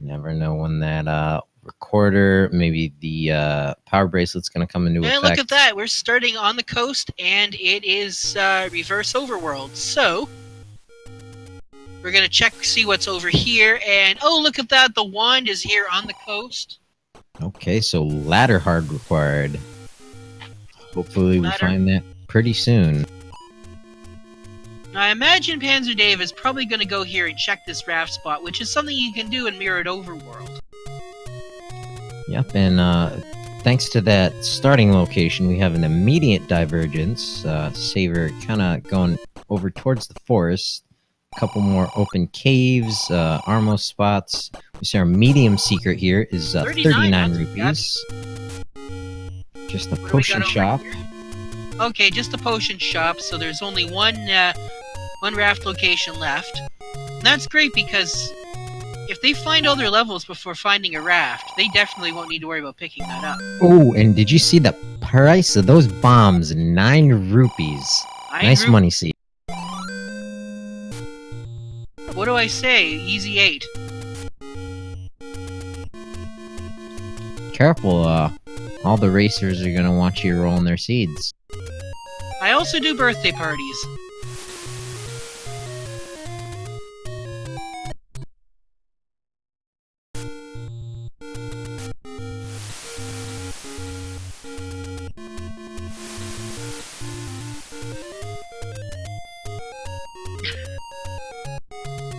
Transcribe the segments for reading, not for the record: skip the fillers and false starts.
Never know when that recorder, maybe the power bracelet's going to come into And effect. look at that. We're starting on the coast, and it is reverse overworld. So we're going to check, see what's over here. And oh, look at that. The wand is here on the coast. Okay, so ladder hard required. Hopefully we find that pretty soon. Now, I imagine PanzerDave is probably going to go here and check this raft spot, which is something you can do in Mirrored Overworld. Yep, and thanks to that starting location, we have an immediate divergence. Saver kind of going over towards the forest. A couple more open caves, Armo spots. We see our medium secret here is 39 rupees. Just a potion shop. Okay, just a potion shop, so there's only one raft location left. And that's great because if they find all their levels before finding a raft, they definitely won't need to worry about picking that up. Oh, and did you see the price of those bombs? 9 rupees. Nice money seed. What do I say? Easy 8. Careful, all the racers are gonna want you rolling their seeds. I also do birthday parties.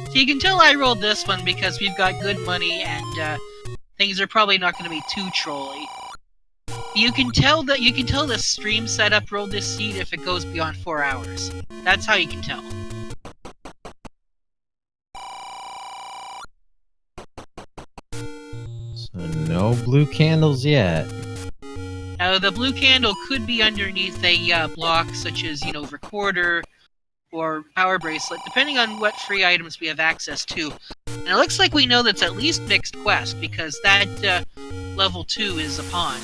So you can tell I rolled this one because we've got good money and things are probably not going to be too trolly. You can tell the stream setup rolled this seed if it goes beyond 4 hours. That's how you can tell. So no blue candles yet. Now the blue candle could be underneath a block such as, recorder or power bracelet, depending on what free items we have access to. And it looks like we know that's at least mixed quest, because that level 2 is a pond.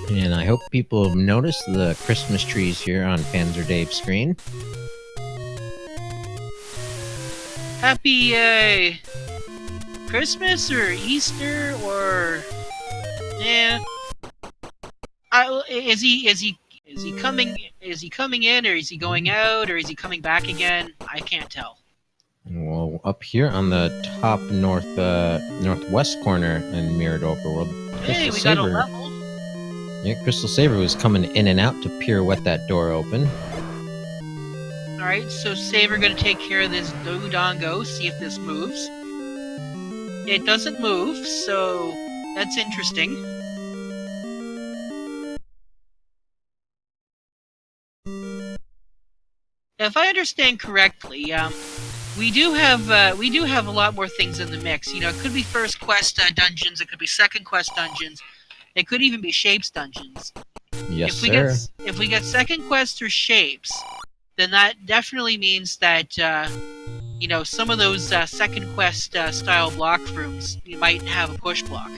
And I hope people have noticed the Christmas trees here on PanzerDave's screen. Happy Christmas or Easter or is he coming in, or is he going out, or is he coming back again? I can't tell. Well, up here on the top northwest corner in Mirrored Overworld, hey, we got a level. Yeah, CrystalSaver was coming in and out to pirouette that door open. Alright, so Saver gonna take care of this Dodongo, see if this moves. It doesn't move, so that's interesting. If I understand correctly, we do have a lot more things in the mix. It could be first quest dungeons, it could be second quest dungeons, it could even be shapes dungeons. Yes, sir. If we get second quest or shapes, then that definitely means that some of those second quest style block rooms you might have a push block.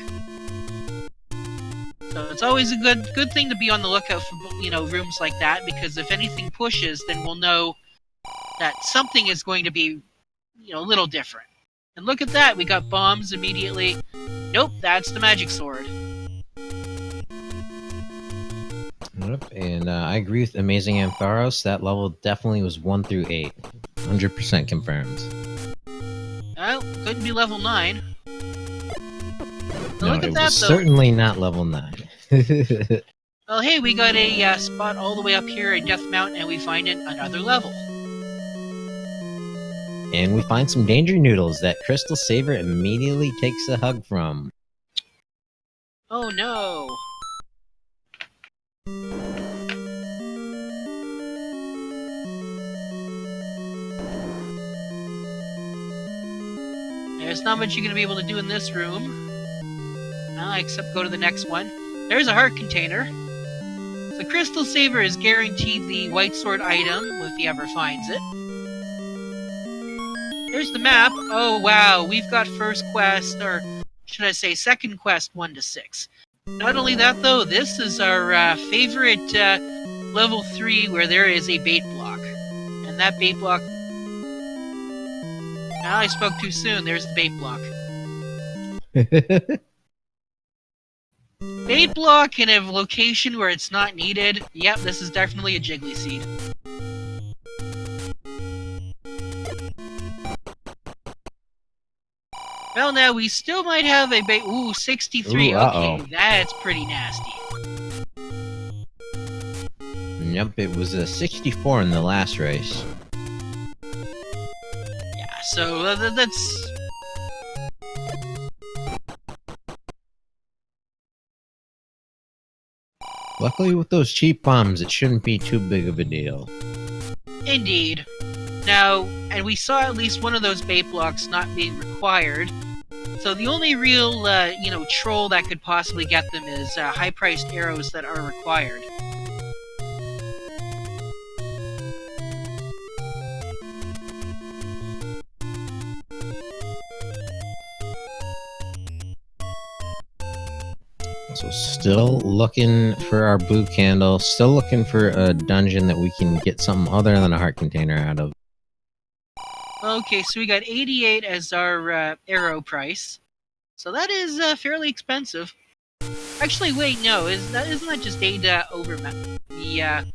So it's always a good thing to be on the lookout for rooms like that, because if anything pushes, then we'll know that something is going to be a little different. And look at that, we got bombs immediately. Nope, that's the magic sword. Yep, and I agree with Amazing Ampharos. That level definitely was 1 through 8. 100% confirmed. Well, couldn't be level 9. No, it was certainly not level 9. Well, hey, we got a spot all the way up here at Death Mountain, and we find another level. And we find some danger noodles that CrystalSaver immediately takes a hug from. Oh no! There's not much you're going to be able to do in this room. Except go to the next one. There's a heart container. So CrystalSaver is guaranteed the white sword item if he ever finds it. There's the map. Oh wow, we've got first quest, or should I say second quest 1 to 6. Not only that though, this is our favorite level 3 where there is a bait block. And that bait block Ah, I spoke too soon. There's the bait block. Bait block in a location where it's not needed. Yep, this is definitely a Jiggly Seed. Well, now we still might have a bait. Ooh, 63. Ooh, okay, that's pretty nasty. Yep, it was a 64 in the last race. Yeah, so that's... Luckily, with those cheap bombs, it shouldn't be too big of a deal. Indeed. Now, and we saw at least one of those bait blocks not being required. So the only real, troll that could possibly get them is high-priced arrows that are required. So still looking for our blue candle, still looking for a dungeon that we can get something other than a heart container out of. Okay, so we got 88 as our arrow price. So that is fairly expensive. Actually, wait, no, isn't that just 8 over the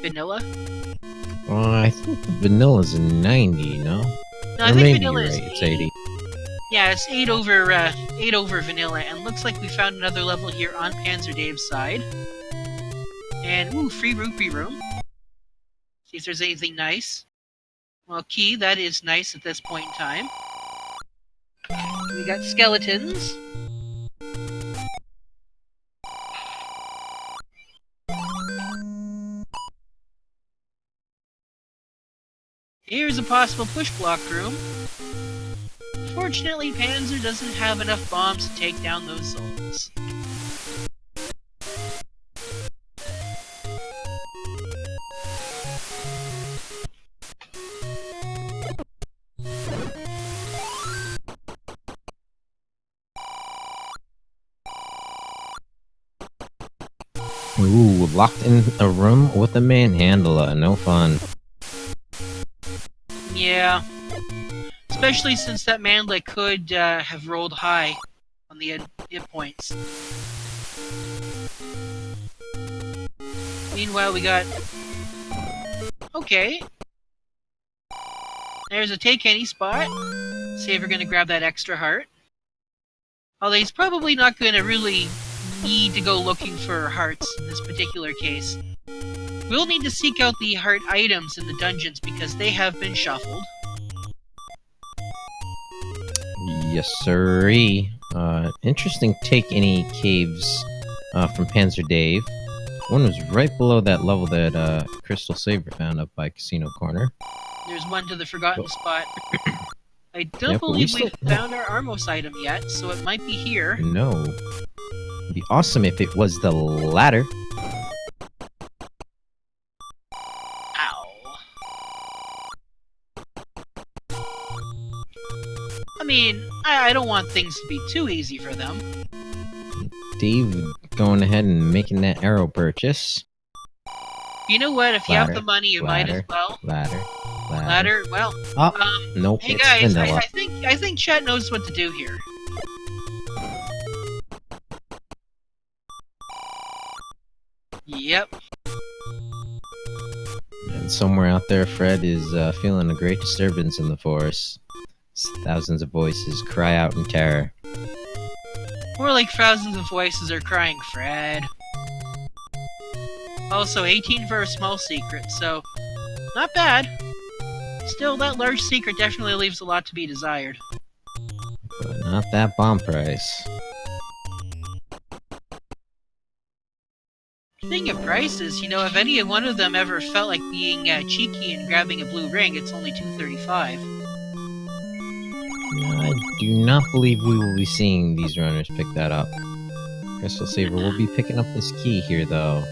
vanilla? Well, I think the vanilla's a 90, no? No, I or think maybe vanilla you're is right, it's 80. Yeah, it's 8 over vanilla, and looks like we found another level here on PanzerDave's side. And ooh, free rupee room. See if there's anything nice. Well, key, that is nice at this point in time. We got skeletons. Here's a possible push block room. Fortunately, Panzer doesn't have enough bombs to take down those souls. Ooh, locked in a room with a manhandler, no fun. Yeah. Especially since that manlet could have rolled high on the hit points. Meanwhile, we got... Okay. There's a take any spot. Saver gonna grab that extra heart. Although he's probably not gonna really need to go looking for hearts in this particular case. We'll need to seek out the heart items in the dungeons because they have been shuffled. Yes, sirree. Interesting take any caves from PanzerDave. One was right below that level that CrystalSaver found up by Casino Corner. There's one to the forgotten spot. I don't Yep, but believe we we've found our Armos item yet, so it might be here. No. It'd be awesome if it was the latter. Ow. I mean, I don't want things to be too easy for them. Dave going ahead and making that arrow purchase. You know what? If you have the money, you might as ladder, well. Ladder. Well, Oh, nope, hey it's guys, vanilla. I think chat knows what to do here. Yep. And somewhere out there, Fred is feeling a great disturbance in the forest. Thousands of voices cry out in terror. More like thousands of voices are crying, Fred. Also, 18 for a small secret, so not bad. Still, that large secret definitely leaves a lot to be desired. But not that bomb price. Speaking of prices, if any one of them ever felt like being cheeky and grabbing a blue ring, it's only $235. I do not believe we will be seeing these runners pick that up. CrystalSaver will be picking up this key here, though.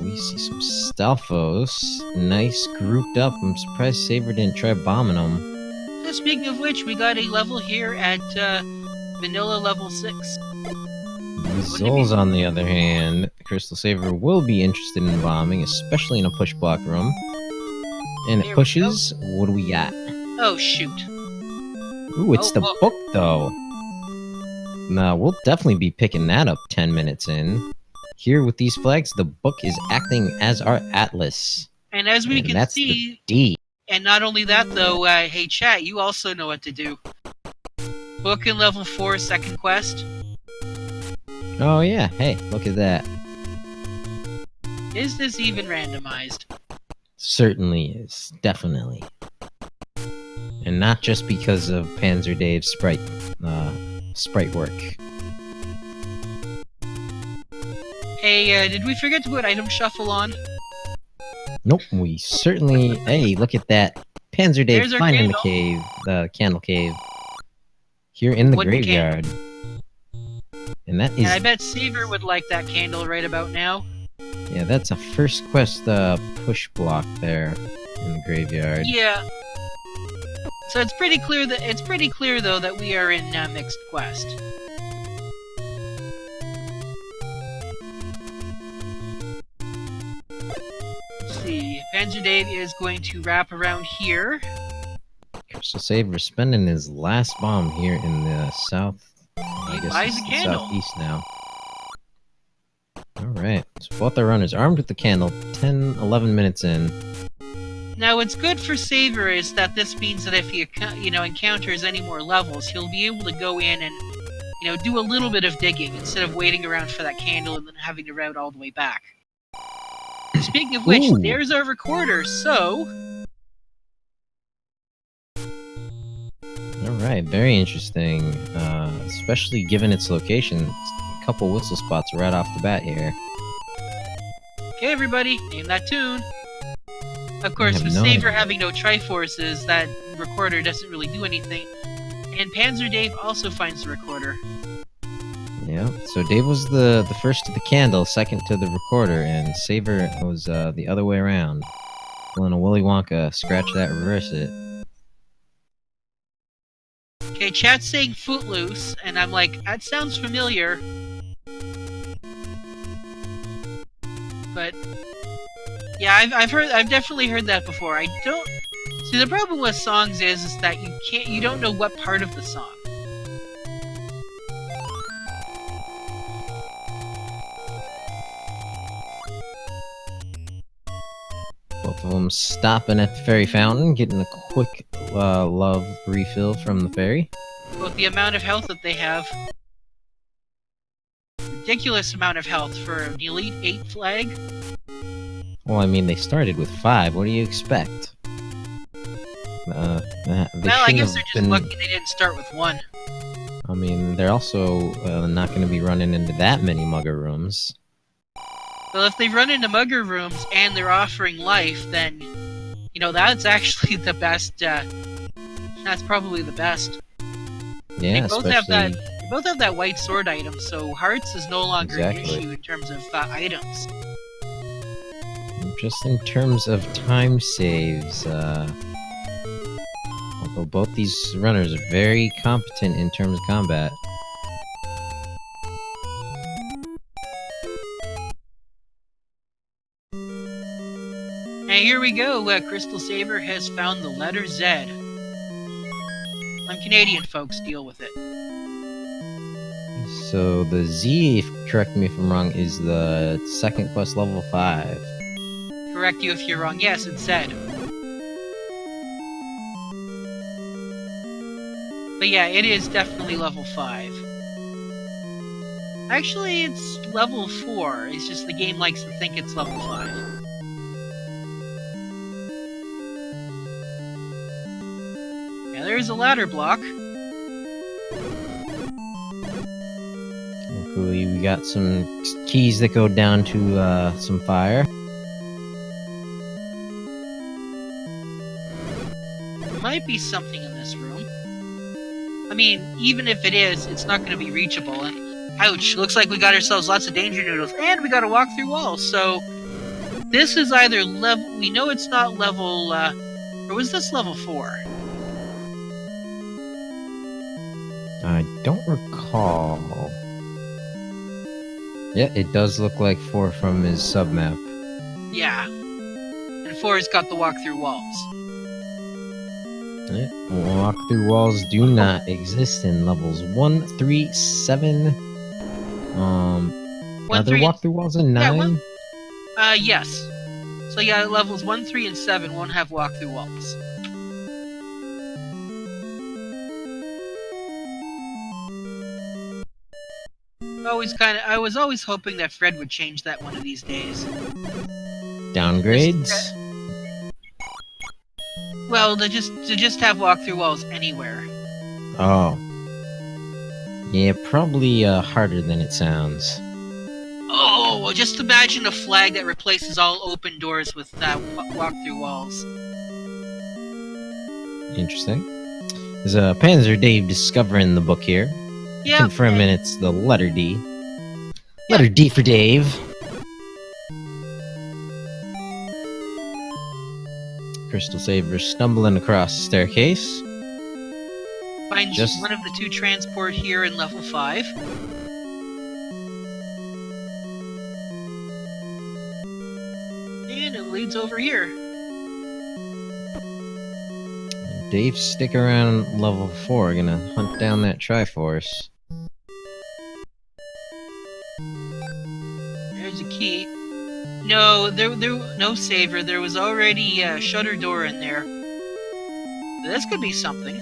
We see some Stealthos. Nice, grouped up. I'm surprised Saver didn't try bombing them. Speaking of which, we got a level here at Vanilla level 6. Zol's, on the other hand, CrystalSaver will be interested in bombing, especially in a push block room. And it pushes. What do we got? Oh, shoot. Ooh, it's the look. book, though. Now, we'll definitely be picking that up 10 minutes in. Here with these flags, the book is acting as our atlas. And as we And can that's see, the D. and not only that, though, hey, chat, you also know what to do. Book in level 4, second quest. Oh, yeah. Hey, look at that. Is this even randomized? Certainly is. Definitely. And not just because of PanzerDave's sprite work. Hey, did we forget to put item shuffle on? Nope, we certainly... Hey, look at that. PanzerDave There's our finding the candle. cave, the candle cave. Here in the Wooden graveyard. And that is... And I bet Saver would like that candle right about now. Yeah, that's a first quest push block there in the graveyard. Yeah. So it's pretty clear though that we are in mixed quest. Let's see. PanzerDave is going to wrap around here. CrystalSaver spending his last bomb here in the south. He buys a candle. Southeast now. Alright, so both our runners armed with the candle, 10, 11 minutes in. Now, what's good for Saver is that this means that if he, encounters any more levels, he'll be able to go in and, do a little bit of digging instead of waiting around for that candle and then having to route all the way back. Speaking of which, Ooh. there's our recorder, so... Alright, very interesting. Especially given its location. A couple whistle spots right off the bat here. Okay, everybody, name that tune. Of course, with no Saver idea. having no Triforces, that recorder doesn't really do anything. And PanzerDave also finds the recorder. Yeah, so Dave was the first to the candle, second to the recorder, and Saver was the other way around. Pulling a Willy Wonka, scratch that, reverse it. Okay, chat's saying Footloose, and I'm like, that sounds familiar. But yeah, I've definitely heard that before. I don't see the problem with songs is that you don't know what part of the song. Both of them stopping at the fairy fountain, getting a quick love refill from the fairy. With the amount of health that they have. Ridiculous amount of health for an Elite 8 flag. Well, I mean, they started with 5. What do you expect? Well, I guess they're just lucky they didn't start with 1. I mean, they're also not going to be running into that many mugger rooms. Well, if they run into mugger rooms and they're offering life, then, that's actually the best, that's probably the best. Yeah, They both have that white sword item, so hearts is no longer an issue in terms of items. Just in terms of time saves, although both these runners are very competent in terms of combat. And here we go, CrystalSaver has found the letter Z. I'm Canadian, folks, deal with it. So the Z, correct me if I'm wrong, is the second quest level 5. Correct you if you're wrong. Yes, it's Z. But yeah, it is definitely level 5. Actually, it's level 4. It's just the game likes to think it's level 5. Yeah, there's a ladder block. Luckily, we got some keys that go down to some fire. There might be something in this room. I mean, even if it is, it's not going to be reachable. And ouch, looks like we got ourselves lots of danger noodles, and we got to walk through walls. So this is either level. We know it's not level. Or was this level 4? I don't recall. Yeah, it does look like 4 from his submap. Yeah. And 4's got the walk through walls. Walk-through walls do not exist in levels 1, 3, 7. Are there 3, and walk-through walls in yeah, 9? yes. So yeah, levels 1, 3, and 7 won't have walkthrough walls. I was always hoping that Fred would change that one of these days. Downgrades? Well, to just have walkthrough walls anywhere. Oh. Yeah, probably harder than it sounds. Oh, well, just imagine a flag that replaces all open doors with walkthrough walls. Interesting. There's a PanzerDave discovering the book here. Yeah. Confirming it's the letter D. Letter D for Dave. CrystalSaver stumbling across the staircase. Finds one of the 2 transport here in level 5. And it leads over here. Dave, stick around level 4. Gonna hunt down that Triforce. There's a key. No, no saver. There was already a shutter door in there. This could be something.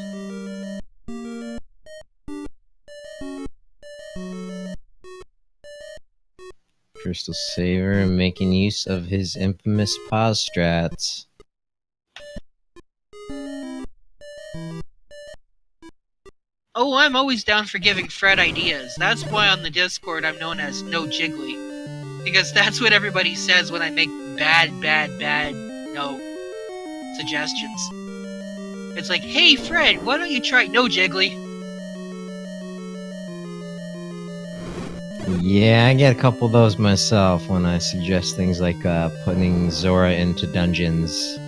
CrystalSaver making use of his infamous pause strats. Oh, I'm always down for giving Fred ideas. That's why on the Discord I'm known as No Jiggly. Because that's what everybody says when I make bad, suggestions. It's like, hey Fred, why don't you try No Jiggly? Yeah, I get a couple of those myself when I suggest things like putting Zora into dungeons.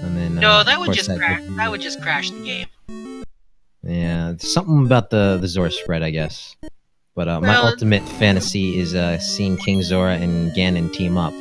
And then, no, that would just crash the game. Yeah, something about the Zora spread, I guess. But my ultimate fantasy is seeing King Zora and Ganon team up.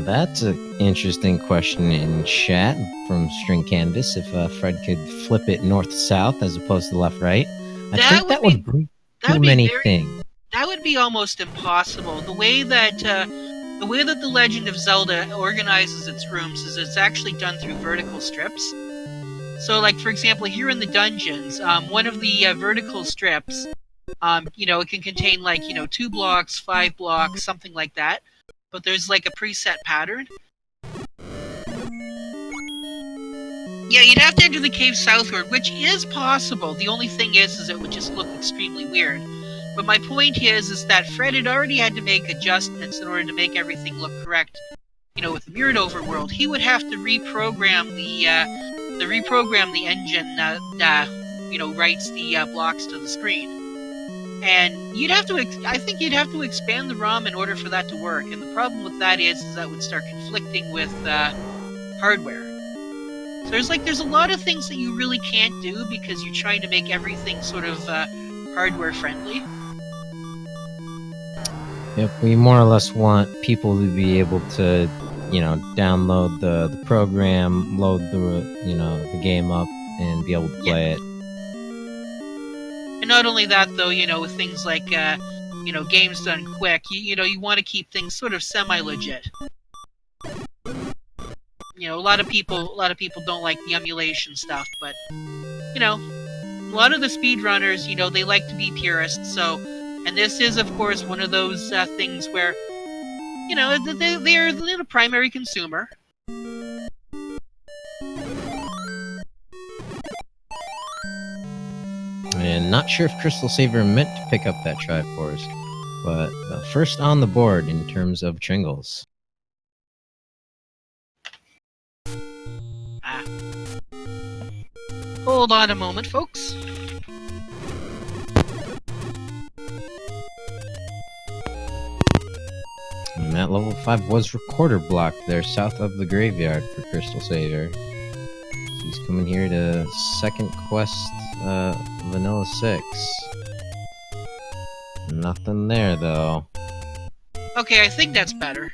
That's an interesting question in chat from String Canvas. If Fred could flip it north-south as opposed to left-right, I think that would bring too many things. That would be almost impossible. The way that the Legend of Zelda organizes its rooms is it's actually done through vertical strips. So, like for example, here in the dungeons, one of the vertical strips, it can contain like 2 blocks, 5 blocks, something like that. But there's like a preset pattern. Yeah, you'd have to enter the cave southward, which is possible. The only thing is it would just look extremely weird. But my point is that Fred had already had to make adjustments in order to make everything look correct. With the mirrored overworld, he would have to reprogram the engine that writes the blocks to the screen. And I think you'd have to expand the ROM in order for that to work. And the problem with that is that would start conflicting with hardware. So there's a lot of things that you really can't do because you're trying to make everything sort of hardware friendly. Yep, we more or less want people to be able to, download the program, load the game up, and be able to play it. And not only that, though, with things like, games done quick, you want to keep things sort of semi-legit. A lot of people don't like the emulation stuff, but, a lot of the speedrunners, they like to be purists, so... And this is, of course, one of those things where, they're the primary consumer. And not sure if CrystalSaver meant to pick up that Triforce, but first on the board in terms of Tringles. Hold on a moment, folks. And that level 5 was recorder blocked there south of the graveyard for CrystalSaver. He He's coming here to second quest, Vanilla 6. Nothing there, though. Okay, I think that's better.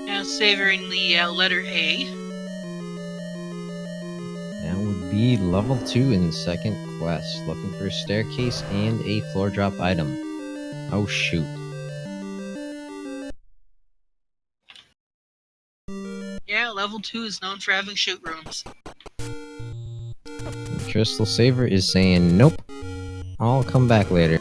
Now savoring the letter A. That would be level 2 in second quest. Looking for a staircase and a floor drop item. Oh shoot. Yeah, level 2 is known for having shoot rooms. CrystalSaver is saying nope. I'll come back later.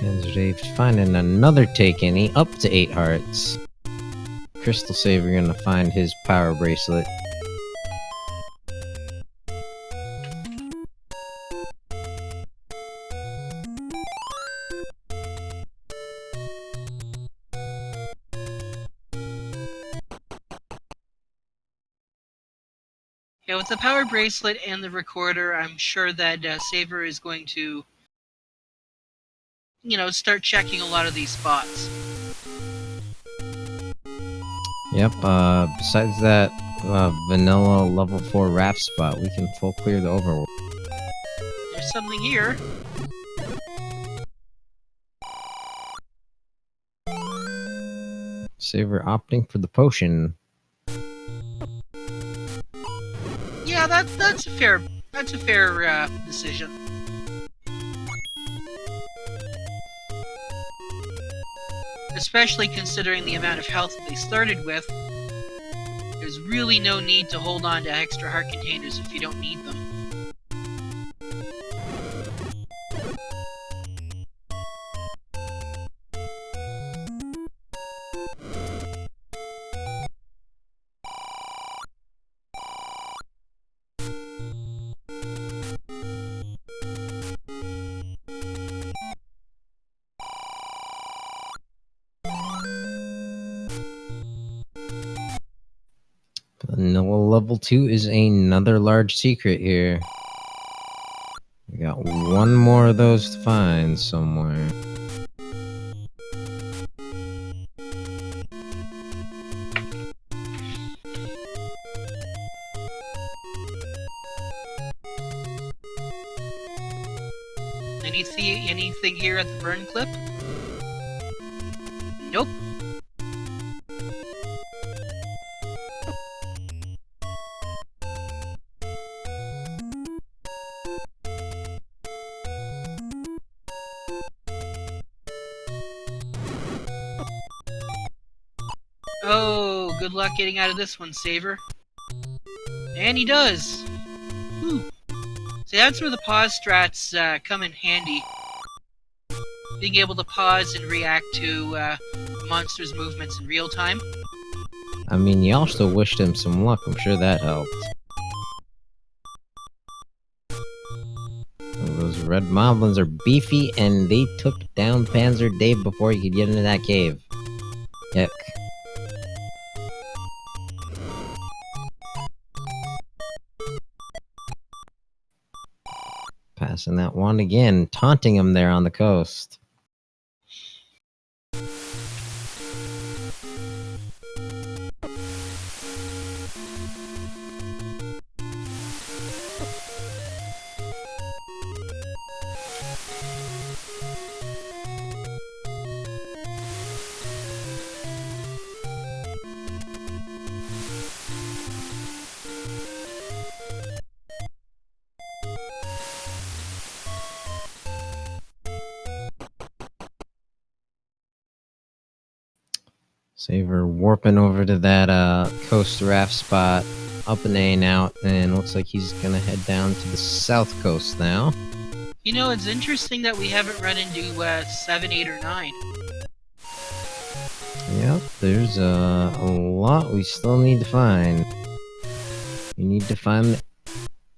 PanzerDave finding another take any up to 8 hearts. CrystalSaver gonna find his power bracelet. Yeah, with the power bracelet and the recorder, I'm sure that Saver is going to, start checking a lot of these spots. Yep, besides that vanilla level 4 raft spot, we can full clear the overworld. There's something here. Saver opting for the potion. Yeah, that's a fair decision. Especially considering the amount of health that they started with. There's really no need to hold on to extra heart containers if you don't need them. Vanilla level 2 is another large secret here. We got one more of those to find somewhere. Anything here at the burn clip? Nope. Oh, good luck getting out of this one, Saver. And he does! Whew. See, that's where the pause strats come in handy. Being able to pause and react to monsters' movements in real time. I mean, y'all still wished him some luck. I'm sure that helped. Those red moblins are beefy, and they took down PanzerDave before he could get into that cave. Yuck. Passing that wand again, taunting him there on the coast. Saver warping over to that coast raft spot. up an A and out, and looks like he's gonna head down to the south coast now. You know, it's interesting that we haven't run into 7, 8, or 9. Yep, there's a lot we still need to find. We need to find the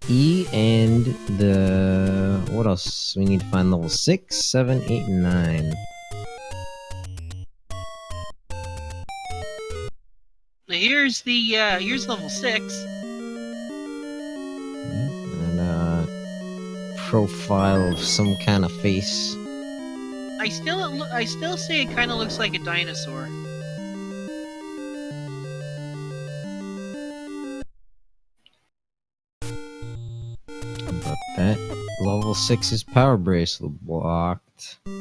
E and the... what else? We need to find level 6, 7, 8, and 9. Now here's the here's level 6. And profile of some kind of face. I still say it kind of looks like a dinosaur. But that level 6's power bracelet blocked. We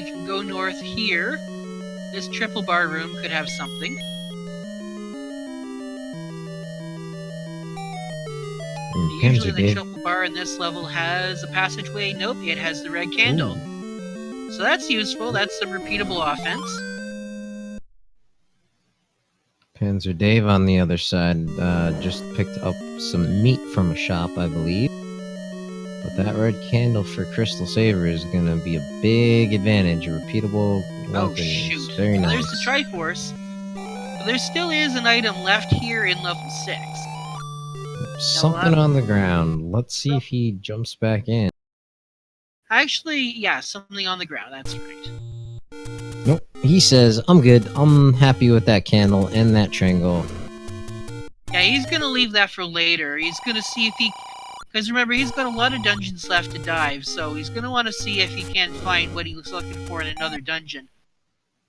can go north here. This triple bar room could have something. Usually the triple bar in this level has a passageway. Nope, it has the red candle. Ooh. So that's useful. That's some repeatable offense. PanzerDave on the other side just picked up some meat from a shop, I believe. But that red candle for CrystalSaver is going to be a big advantage. A repeatable weapon. Oh, shoot. Very nice. There's the Triforce. But there still is an item left here in level 6. Something on the ground. Let's see if he jumps back in. Actually, yeah, something on the ground. That's right. Nope. He says, I'm good. I'm happy with that candle and that triangle. Yeah, he's going to leave that for later. He's going to see if he... because remember, he's got a lot of dungeons left to dive, so he's going to want to see if he can find what he was looking for in another dungeon.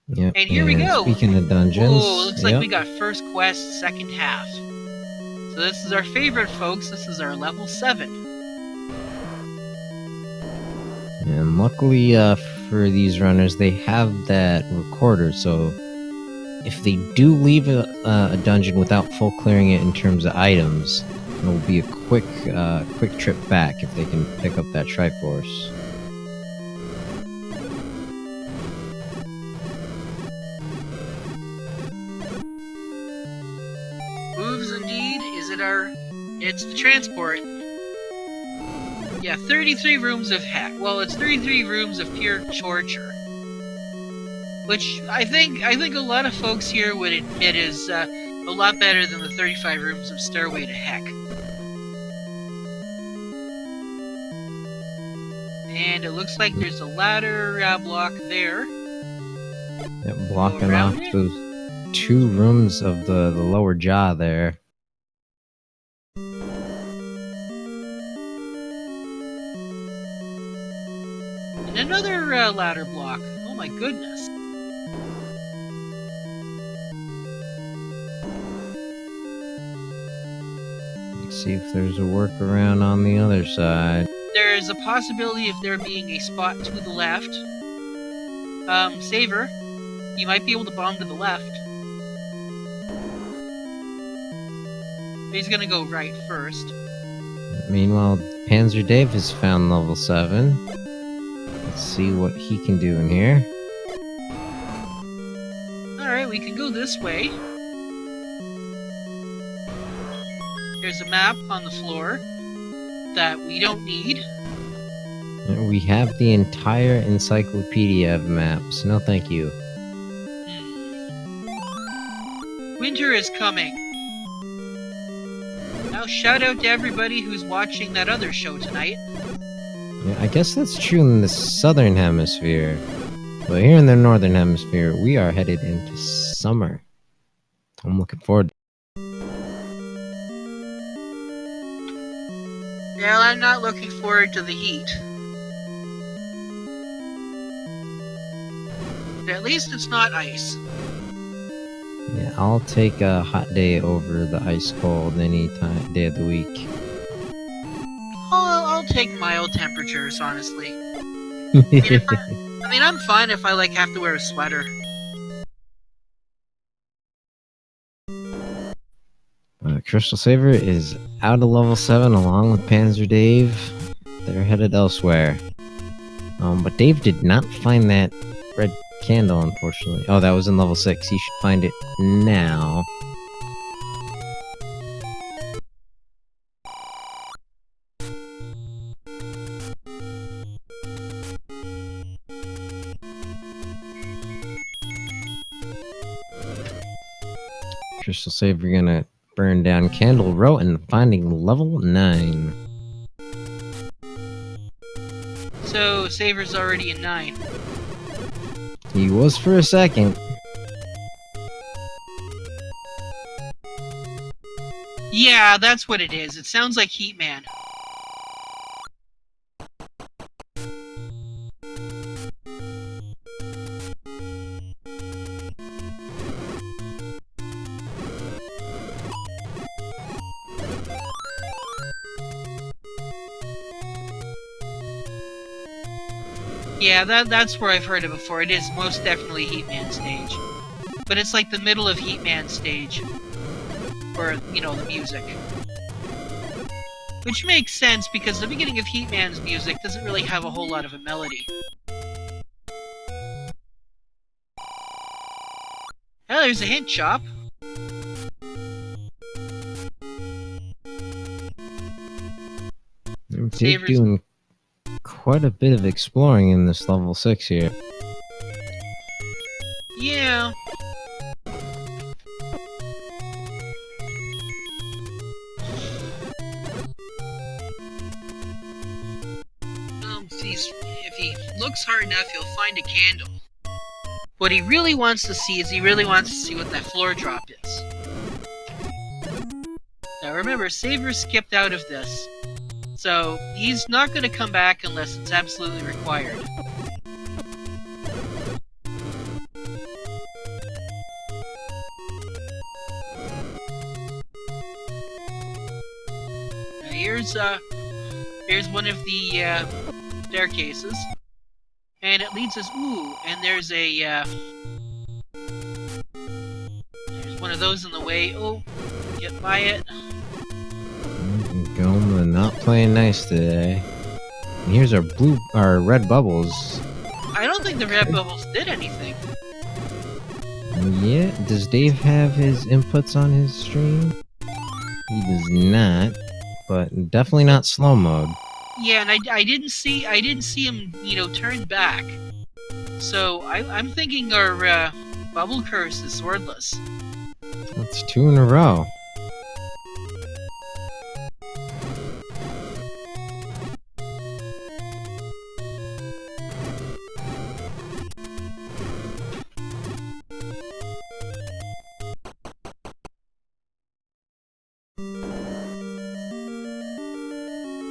Yep. And here we go! Speaking of dungeons... oh, looks like we got first quest, second half. So this is our favorite, folks. This is our level 7. And luckily for these runners, they have that recorder, so if they do leave a dungeon without full clearing it in terms of items, it will be a quick trip back if they can pick up that Triforce. Moves indeed. Is it our... it's the transport. Yeah, 33 rooms of heck. Well, it's 33 rooms of pure torture. Which I think a lot of folks here would admit is a lot better than the 35 rooms of Stairway to Heck. And it looks like there's a ladder block there. Yep, blocking off those 2 rooms of the lower jaw there. And another ladder block. Oh my goodness. Let's see if there's a workaround on the other side. There's a possibility of there being a spot to the left. Saver, you might be able to bomb to the left. He's gonna go right first. Meanwhile, PanzerDave has found level 7. Let's see what he can do in here. Alright, we can go this way. There's a map on the floor that we don't need. We have the entire encyclopedia of maps. No thank you. Winter is coming. Now shout out to everybody who's watching that other show tonight. Yeah, I guess that's true in the southern hemisphere. But here in the northern hemisphere, we are headed into summer. I'm looking forward to it. Well, I'm not looking forward to the heat. But at least it's not ice. Yeah, I'll take a hot day over the ice cold any day of the week. I'll take mild temperatures, honestly. I mean, I'm fine if I have to wear a sweater. CrystalSaver is out of level 7 along with PanzerDave. They're headed elsewhere. But Dave did not find that red candle, unfortunately. Oh, that was in level 6. He should find it now. CrystalSaver gonna burn down Candle Row and finding level 9. So, Saver's already in 9. He was for a second. Yeah, that's what it is. It sounds like Heat Man. Yeah, that's where I've heard it before. It is most definitely Heat Man stage. But it's like the middle of Heat Man stage. For, you know, the music. Which makes sense, because the beginning of Heat Man's music doesn't really have a whole lot of a melody. Oh, there's a hint shop. Dave doing quite a bit of exploring in this level 6 here. Yeah. If he looks hard enough, he'll find a candle. What he really wants to see is what that floor drop is. Now remember, Saver skipped out of this. So, he's not going to come back unless it's absolutely required. Now here's one of the staircases. And it leads us, ooh, and there's one of those in the way. Oh, get by it. Goma not playing nice today. And here's our red bubbles. I don't think the red bubbles did anything. Yeah, does Dave have his inputs on his stream? He does not, but definitely not slow mode. Yeah, and I didn't see him, you know, turn back. So I'm thinking our bubble curse is swordless. That's 2 in a row.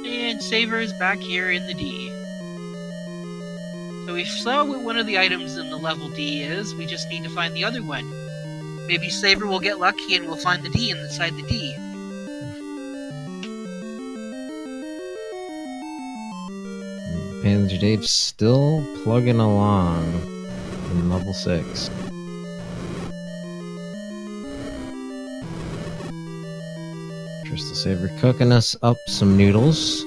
And Saver is back here in the D. So we saw what one of the items in the level D is, we just need to find the other one. Maybe Saver will get lucky and we'll find the D inside the D. PanzerDave's still plugging along in level 6. CrystalSaver cooking us up some noodles.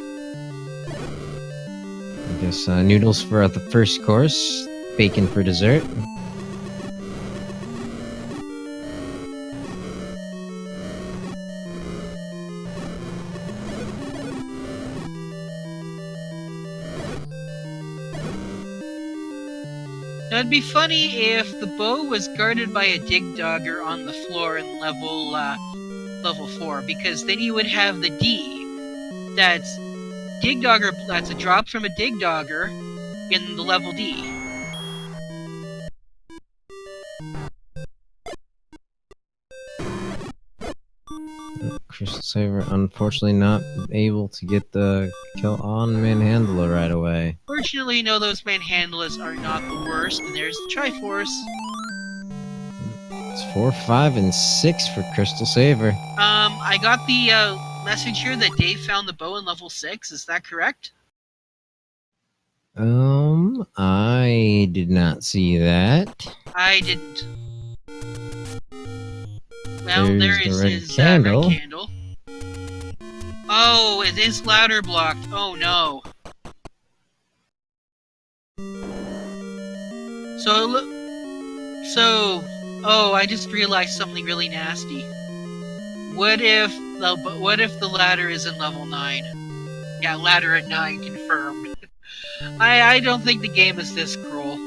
I guess noodles for the first course, bacon for dessert. Now it'd be funny if the bow was guarded by a dig dogger on the floor in level 4, because then you would have the D. That's a drop from a dig dogger in the level D. CrystalSaver unfortunately not able to get the kill on Manhandler right away. Fortunately, no, those Manhandlers are not the worst, and there's the Triforce. It's 4, 5, and 6 for CrystalSaver. I got the message here that Dave found the bow in level 6, is that correct? I did not see that. I didn't. Well, there is his red candle. Oh, it is ladder blocked. Oh no. Oh, I just realized something really nasty. What if the ladder is in level 9? Yeah, ladder at 9 confirmed. I don't think the game is this cruel.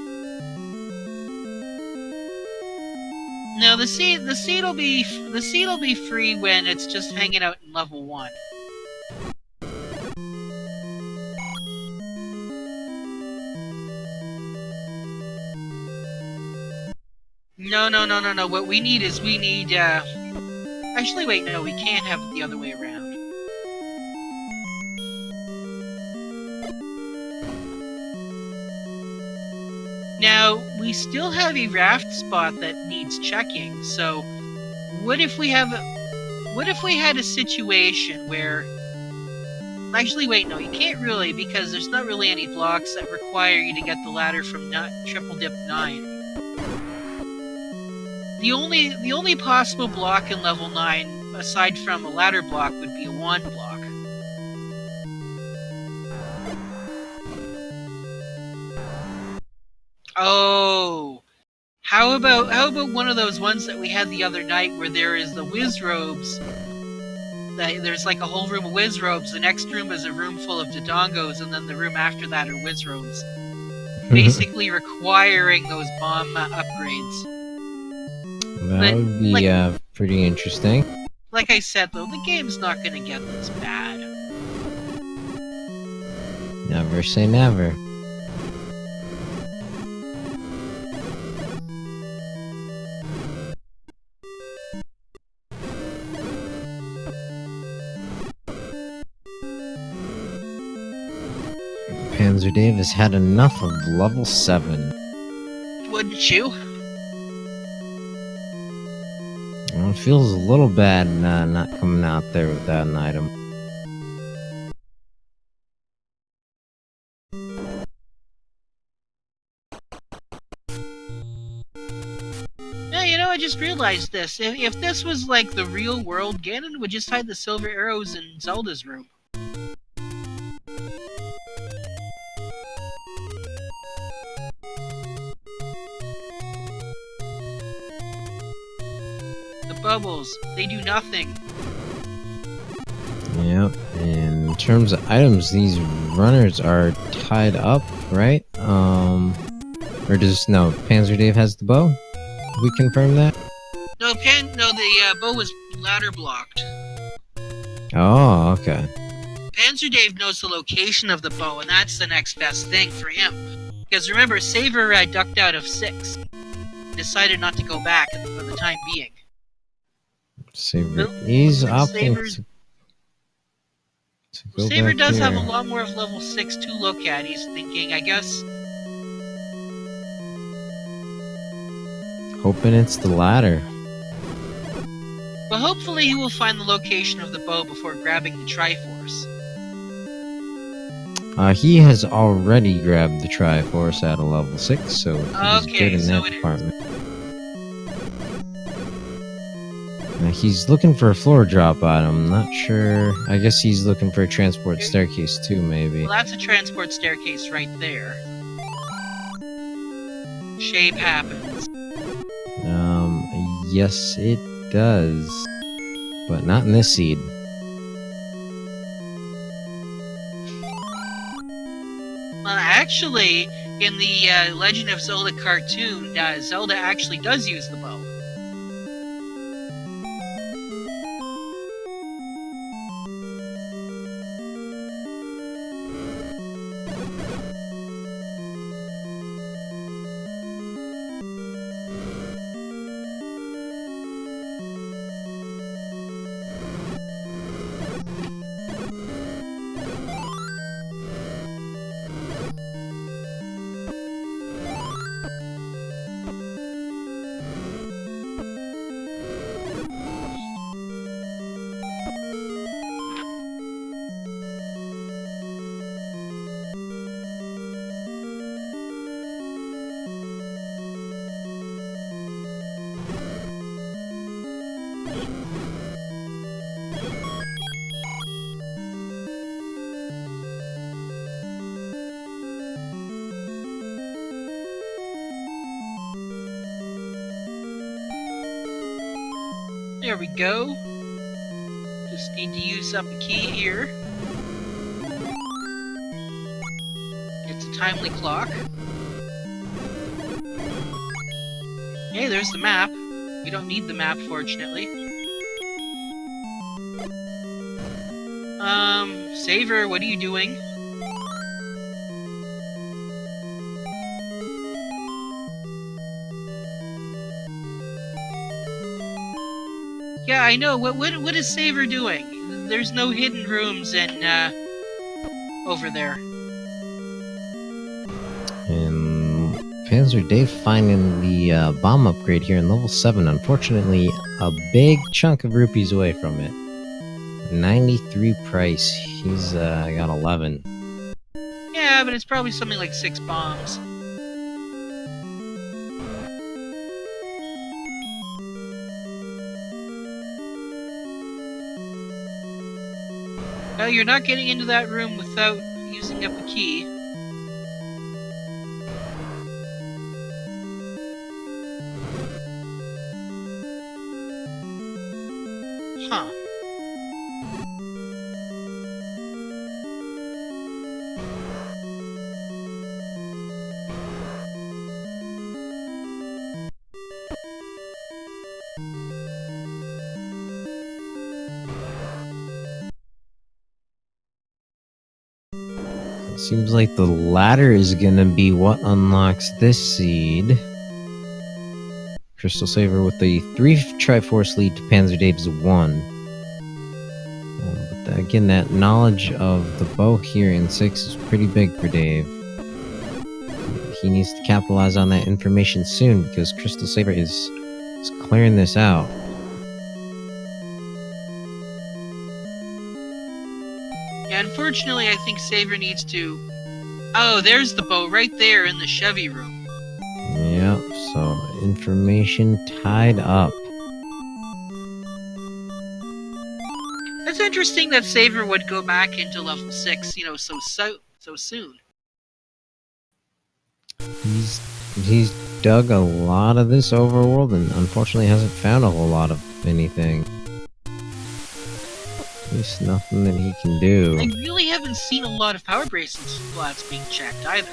No, the seed will be free when it's just hanging out in level 1. No. What we need is actually, wait, no, we can't have it the other way around. Now, we still have a raft spot that needs checking, so what if we had a situation where... Actually, wait, no, you can't really, because there's not really any blocks that require you to get the ladder from triple dip 9. The only possible block in level 9, aside from a ladder block, would be a wand block. Oh, how about one of those ones that we had the other night, where there is the whiz robes? There's like a whole room of whiz robes. The next room is a room full of dodongos, and then the room after that are whiz robes, basically requiring those bomb upgrades. That would be pretty interesting. Like I said, though, the game's not going to get this bad. Never say never. PanzerDave has had enough of level 7. Wouldn't you? Well, it feels a little bad not coming out there without an item. Yeah, you know, I just realized this. If this was like the real world, Ganon would just hide the silver arrows in Zelda's room. Bubbles. They do nothing. Yep. In terms of items, these runners are tied up, right? Or does no? PanzerDave has the bow. We confirm that. No, the bow was ladder blocked. Oh, okay. PanzerDave knows the location of the bow, and that's the next best thing for him. Because remember, Saver ducked out of 6, decided not to go back for the time being. Saver, he's opting to go Saver back does here. have a lot more of level 6 to look at. He's thinking, I guess. Hoping it's the ladder. But hopefully he will find the location of the bow before grabbing the Triforce. He has already grabbed the Triforce at a level 6, so he's good in that department. Now he's looking for a floor drop item. Not sure. I guess he's looking for a transport staircase too, maybe. Well, that's a transport staircase right there. Shape happens. Yes, it does. But not in this seed. Well, actually, in the Legend of Zelda cartoon, Zelda actually does use the bow. There we go. Just need to use up a key here. It's a timely clock. Hey, there's the map. We don't need the map, fortunately. Saver, what are you doing? Yeah, I know. What is Saver doing? There's no hidden rooms in over there. And PanzerDave finding the bomb upgrade here in level 7. Unfortunately, a big chunk of rupees away from it. 93 price. He's got 11. Yeah, but it's probably something like 6 bombs. You're not getting into that room without using up a key. Huh. Seems like the ladder is gonna be what unlocks this seed. CrystalSaver with the 3 Triforce lead to PanzerDave's 1. But again, that knowledge of the bow here in 6 is pretty big for Dave. He needs to capitalize on that information soon because CrystalSaver is clearing this out. Yeah, unfortunately, I think Saver needs to... Oh, there's the boat right there in the Chevy room. Yep, so information tied up. That's interesting that Saver would go back into level 6, you know, so soon. He's dug a lot of this overworld and unfortunately hasn't found a whole lot of anything. At least nothing that he can do. I really haven't seen a lot of power bracelet slots being checked either.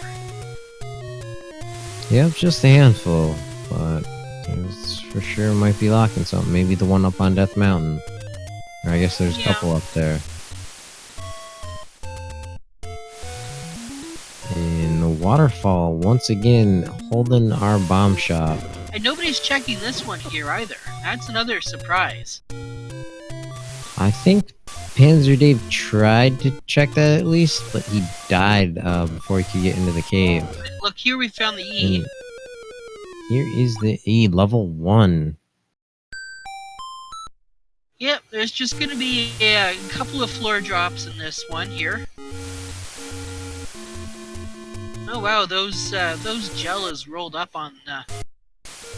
Yep, just a handful, but this for sure might be locking something. Maybe the one up on Death Mountain. Or I guess there's a couple up there. And the waterfall, once again, holding our bomb shop. And nobody's checking this one here either. That's another surprise. I think PanzerDave tried to check that at least, but he died before he could get into the cave. Look, here we found the E. And here is the E, level 1. Yep, there's just gonna be a couple of floor drops in this one here. Oh wow, those jellas rolled up on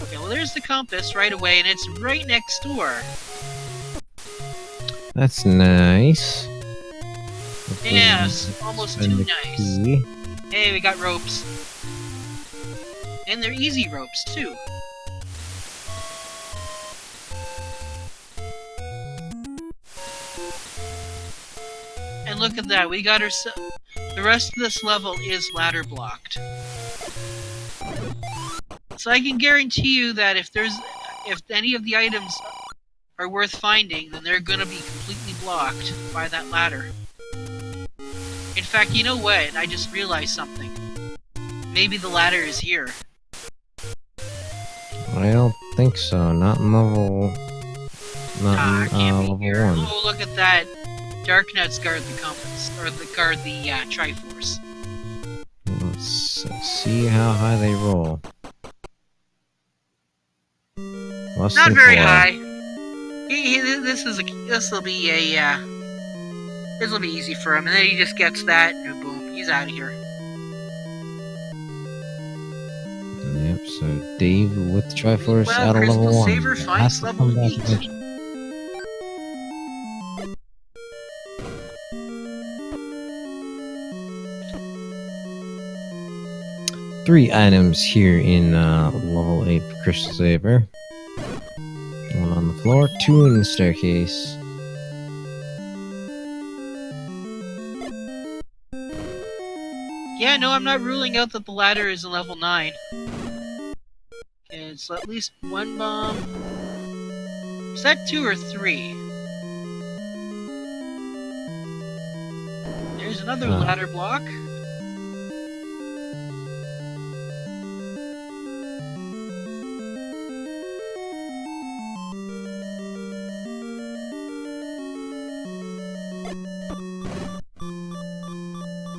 Okay, well there's the compass right away, and it's right next door. That's nice. Yes, almost too nice. Key. Hey, we got ropes. And they're easy ropes, too. And look at that, we got ourselves... The rest of this level is ladder blocked. So I can guarantee you that if any of the items are worth finding, then they're gonna be completely blocked by that ladder. In fact, you know what? I just realized something. Maybe the ladder is here. I don't think so. Not in level... Not in Can't be level here. 1. Oh, look at that. Dark Nuts guard the compass, or guard the Triforce. Let's see how high they roll. Less Not than very 4. high. This will be easy for him, and then he just gets that, and boom, he's out of here. Yep, so Dave with the Triforce Well, out of level 1. CrystalSaver Has finds to level come back 8. eventually. 3 items here in level 8 CrystalSaver. 1 on the floor, 2 in the staircase. Yeah, no, I'm not ruling out that the ladder is a level 9. Okay, it's at least 1 bomb. Is that 2 or 3? There's another ladder block.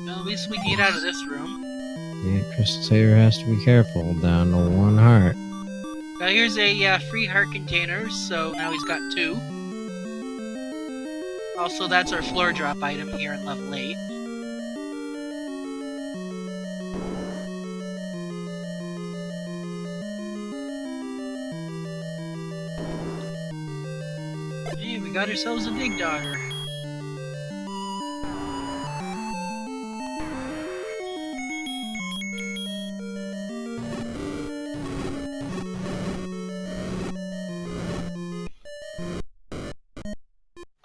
Well, at least we can get out of this room. Yeah, CrystalSaver has to be careful. Down to 1 heart. Here's a free heart container, so now he's got 2. Also, that's our floor drop item here in level 8. Hey, we got ourselves a dig dogger.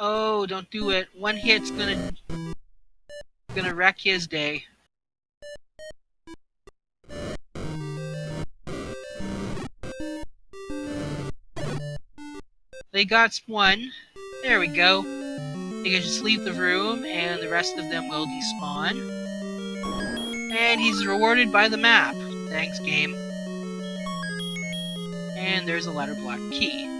Oh, don't do it. One hit's gonna wreck his day. They got one. There we go. They can just leave the room, and the rest of them will despawn. And he's rewarded by the map. Thanks, game. And there's a ladder block key.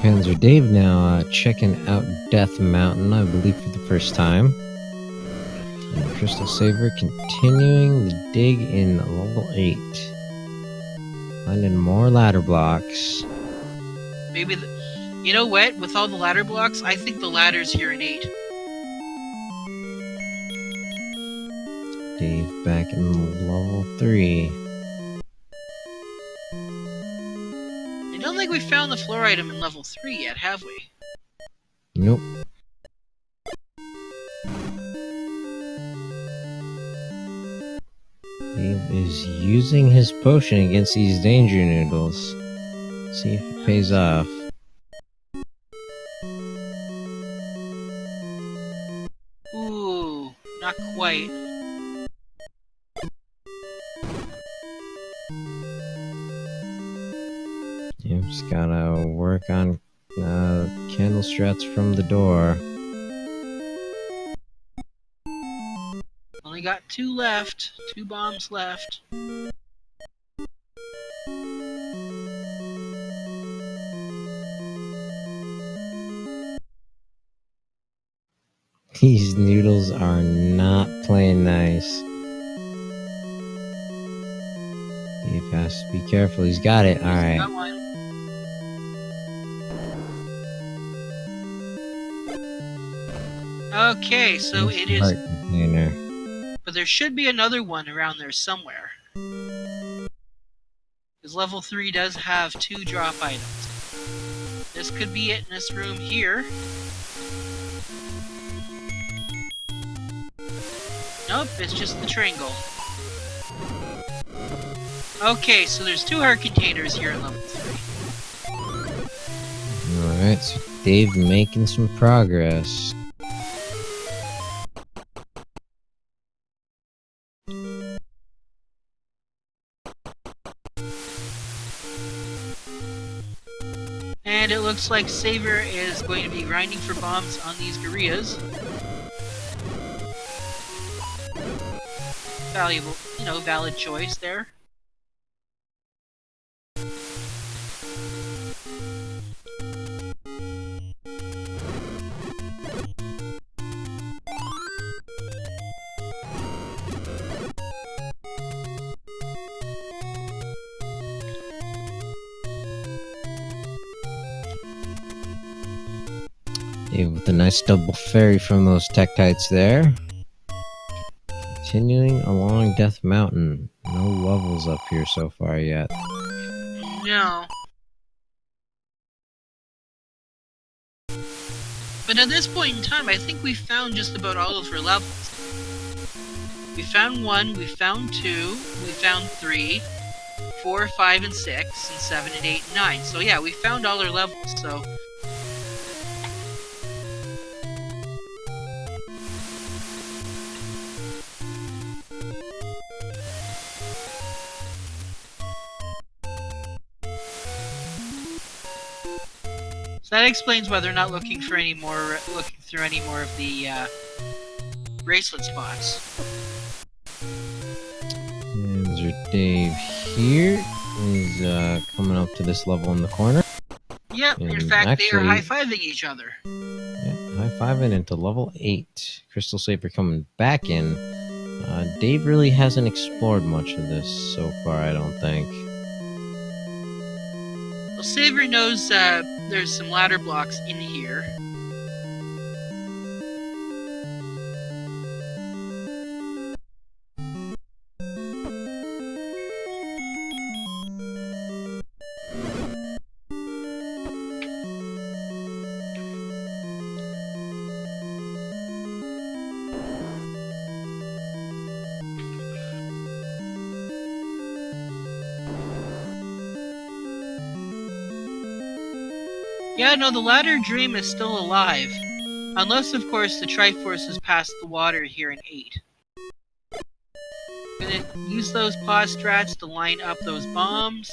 PanzerDave now checking out Death Mountain, I believe, for the first time. And CrystalSaver continuing the dig in level 8. Finding more ladder blocks. Maybe you know what? With all the ladder blocks, I think the ladder's here in 8. Dave back in level 3. I don't think we found the floor item in level 3 yet, have we? Nope. Dave is using his potion against these danger noodles. See if it pays off. Ooh, not quite. You just gotta work on candle struts from the door. Only got 2 left. 2 bombs left. These noodles are not playing nice. Dave has to be careful. He's got it. Alright. Got one. Okay, so it is. Heart container. But there should be another one around there somewhere. Because level 3 does have 2 drop items. This could be it in this room here. Nope, it's just the triangle. Okay, so there's 2 heart containers here in level 3. Alright, so Dave making some progress. And it looks like Saver is going to be grinding for bombs on these gorillas. Valuable, valid choice there. Dave with a nice double fairy from those Tektites there. Continuing along Death Mountain. No levels up here so far yet. No. But at this point in time, I think we've found just about all of her levels. We found 1, we found 2, we found 3, 4, 5, and 6, and 7, and 8, and 9. So yeah, we found all her levels, so... So that explains why they're not looking for any more, looking through any more of the bracelet spots. PanzerDave here is coming up to this level in the corner. Yep, And in fact, actually, they are high-fiving each other. Yeah, high-fiving into level 8. CrystalSaver coming back in. Dave really hasn't explored much of this so far, I don't think. Well, Saver knows there's some ladder blocks in here. Yeah, no, the ladder dream is still alive. Unless, of course, the Triforce has passed the water here in 8. Gonna use those pause strats to line up those bombs.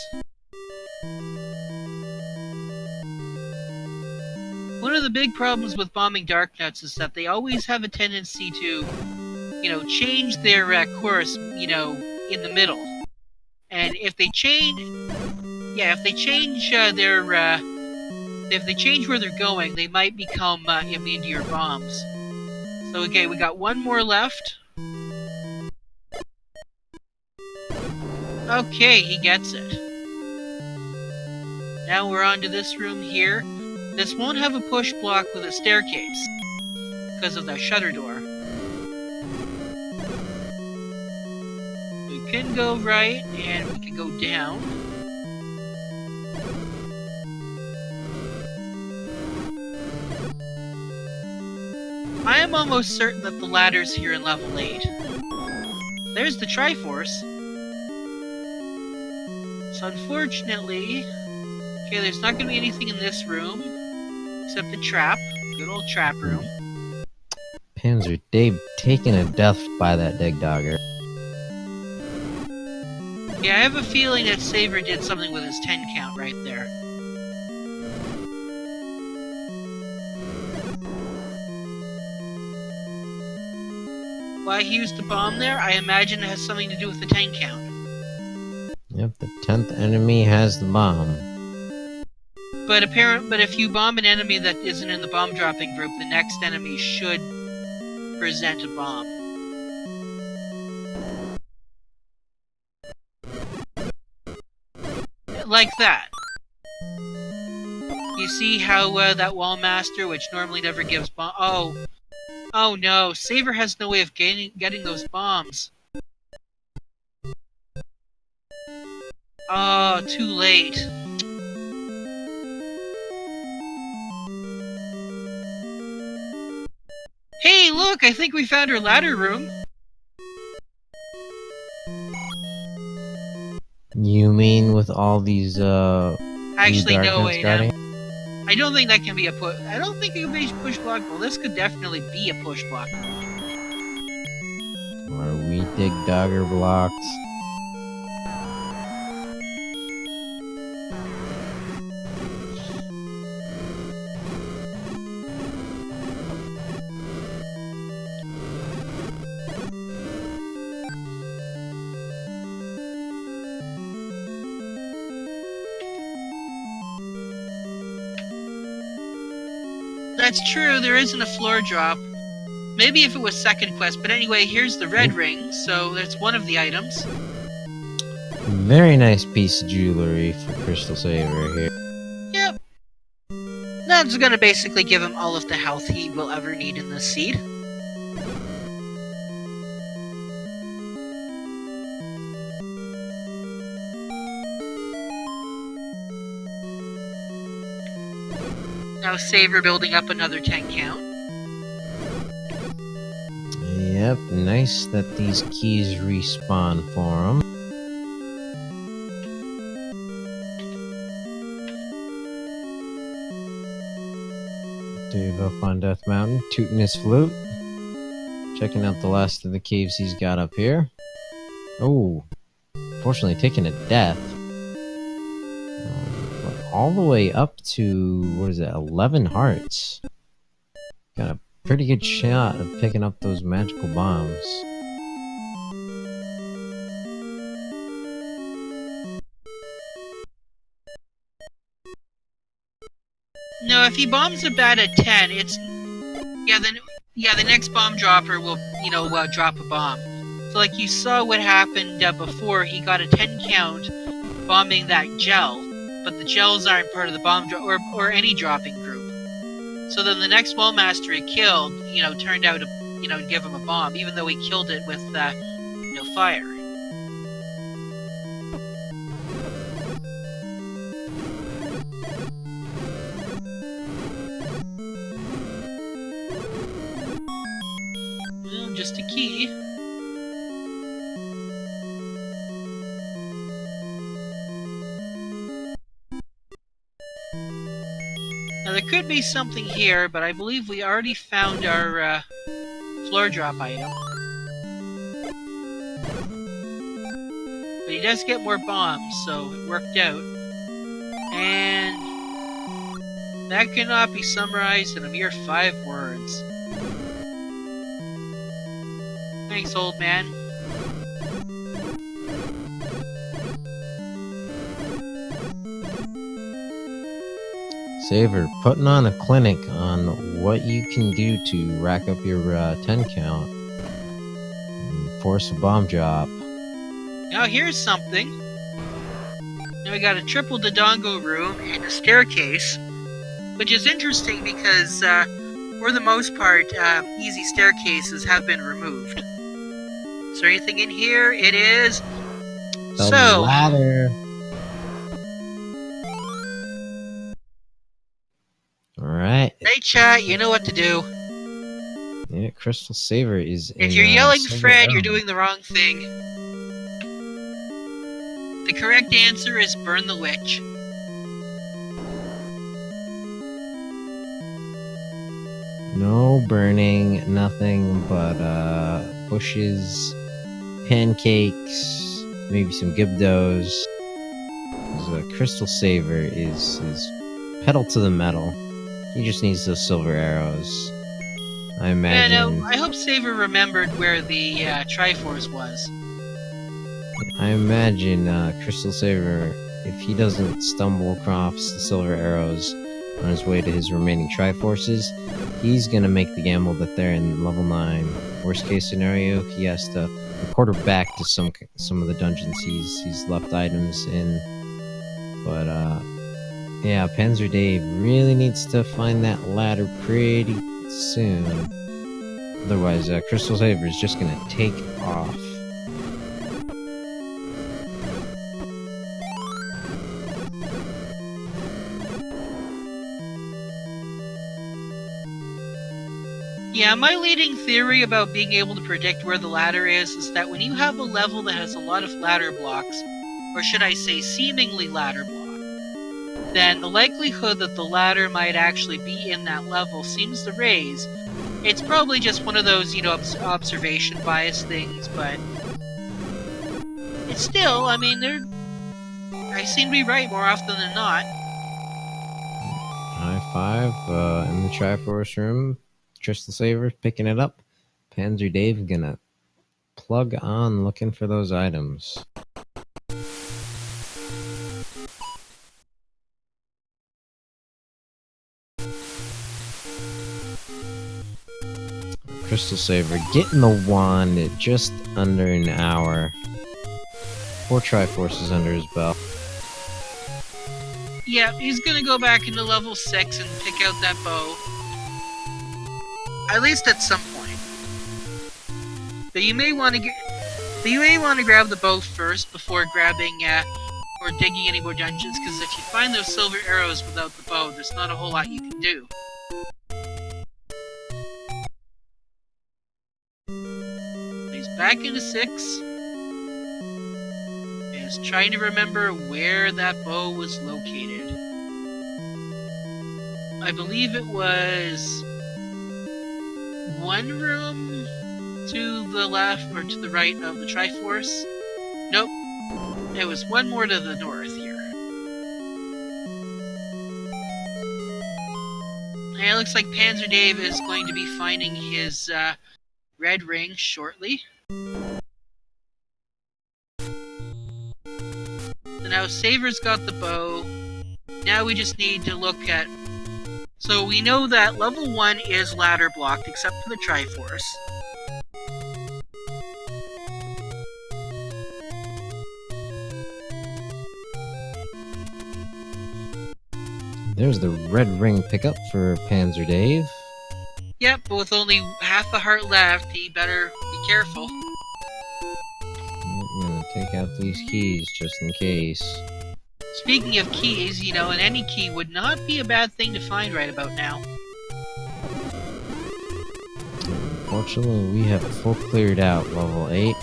One of the big problems with bombing Dark Nuts is that they always have a tendency to, change their course, in the middle. And if they change, if they change if they change where they're going, they might become immune to your bombs. So okay, we got one more left. Okay, he gets it. Now we're on to this room here. This won't have a push block with a staircase because of that shutter door. We can go right and we can go down. I am almost certain that the ladder's here in level 8. There's the Triforce. So unfortunately... Okay, there's not going to be anything in this room. Except the trap. Good old trap room. PanzerDave taking a death by that Dig Dogger. Yeah, I have a feeling that Saver did something with his 10 count right there. Why he used the bomb there, I imagine it has something to do with the 10 count. Yep, the 10th enemy has the bomb. But if you bomb an enemy that isn't in the bomb dropping group, the next enemy should present a bomb. Like that. You see how that Wall Master, which normally never gives bomb... Oh no, Saver has no way of getting those bombs. Oh, too late. Hey, look, I think we found our ladder room. You mean with all these, Actually, no, wait. guarding? I don't think that can be a push. I don't think it can be a push block. Well, this could definitely be a push block. Are we Dig Dogger blocks? That's true, there isn't a floor drop. Maybe if it was second quest, but anyway, here's the red ring, so that's one of the items. Very nice piece of jewelry for CrystalSaver here. Yep. That's gonna basically give him all of the health he will ever need in this seed. Now Now Saver building up another 10 count. Yep, nice that these keys respawn for him. Dave up on Death Mountain, tooting his flute. Checking out the last of the caves he's got up here. Oh, fortunately taking a death. But all the way up to, what is it, 11 hearts. Got a pretty good shot of picking up those magical bombs. No, if he bombs a bat at 10, it's... Yeah, the next bomb dropper will, drop a bomb. So like you saw what happened before, he got a 10 count bombing that gel, but the gels aren't part of the bomb or any dropping group. So then the next wall master he killed, turned out to, give him a bomb, even though he killed it with, fire. Well, just a key. Now there could be something here, but I believe we already found our floor drop item. But he does get more bombs, so it worked out. And that cannot be summarized in a mere 5 words. Thanks, old man. Saver, putting on a clinic on what you can do to rack up your 10 count and force a bomb drop. Now here's something. Now we got a triple Dodongo room and a staircase, which is interesting because, for the most part, easy staircases have been removed. Is there anything in here? It is. The ladder. Alright. Hey chat, you know what to do. Yeah, CrystalSaver is If you're yelling Fred, you're doing the wrong thing. The correct answer is burn the witch. No burning, nothing but bushes, pancakes, maybe some Gibdos. CrystalSaver is pedal to the metal. He just needs those silver arrows. I imagine. Yeah, no, I hope Saver remembered where the Triforce was. I imagine CrystalSaver, if he doesn't stumble across the silver arrows on his way to his remaining Triforces, he's gonna make the gamble that they're in level 9. Worst case scenario, he has to quarter back to some of the dungeons he's left items in. But yeah, PanzerDave really needs to find that ladder pretty soon. Otherwise, CrystalSaver is just gonna take off. Yeah, my leading theory about being able to predict where the ladder is that when you have a level that has a lot of ladder blocks, or should I say seemingly ladder blocks, then the likelihood that the ladder might actually be in that level seems to raise. It's probably just one of those, observation bias things, but it's still, I mean, I seem to be right more often than not. High five in the Triforce room. CrystalSaver picking it up. PanzerDave gonna plug on looking for those items. CrystalSaver getting the wand at just under an hour. 4 Triforces under his belt. Yeah, he's gonna go back into level 6 and pick out that bow. At least at some point. But you may want to grab the bow first before grabbing or digging any more dungeons, because if you find those silver arrows without the bow, there's not a whole lot you can do. He's back into 6. And he's trying to remember where that bow was located. I believe it was one room to the left or to the right of the Triforce. Nope. It was one more to the north here. And it looks like PanzerDave is going to be finding his red ring shortly. So now Saver's got the bow. Now we just need to look at... So we know that level 1 is ladder blocked, except for the Triforce. There's the red ring pickup for PanzerDave. Yep, but with only half a heart left, he better be careful. I'm gonna take out these keys just in case. Speaking of keys, you know, and any key would not be a bad thing to find right about now. Unfortunately, we have full cleared out level 8.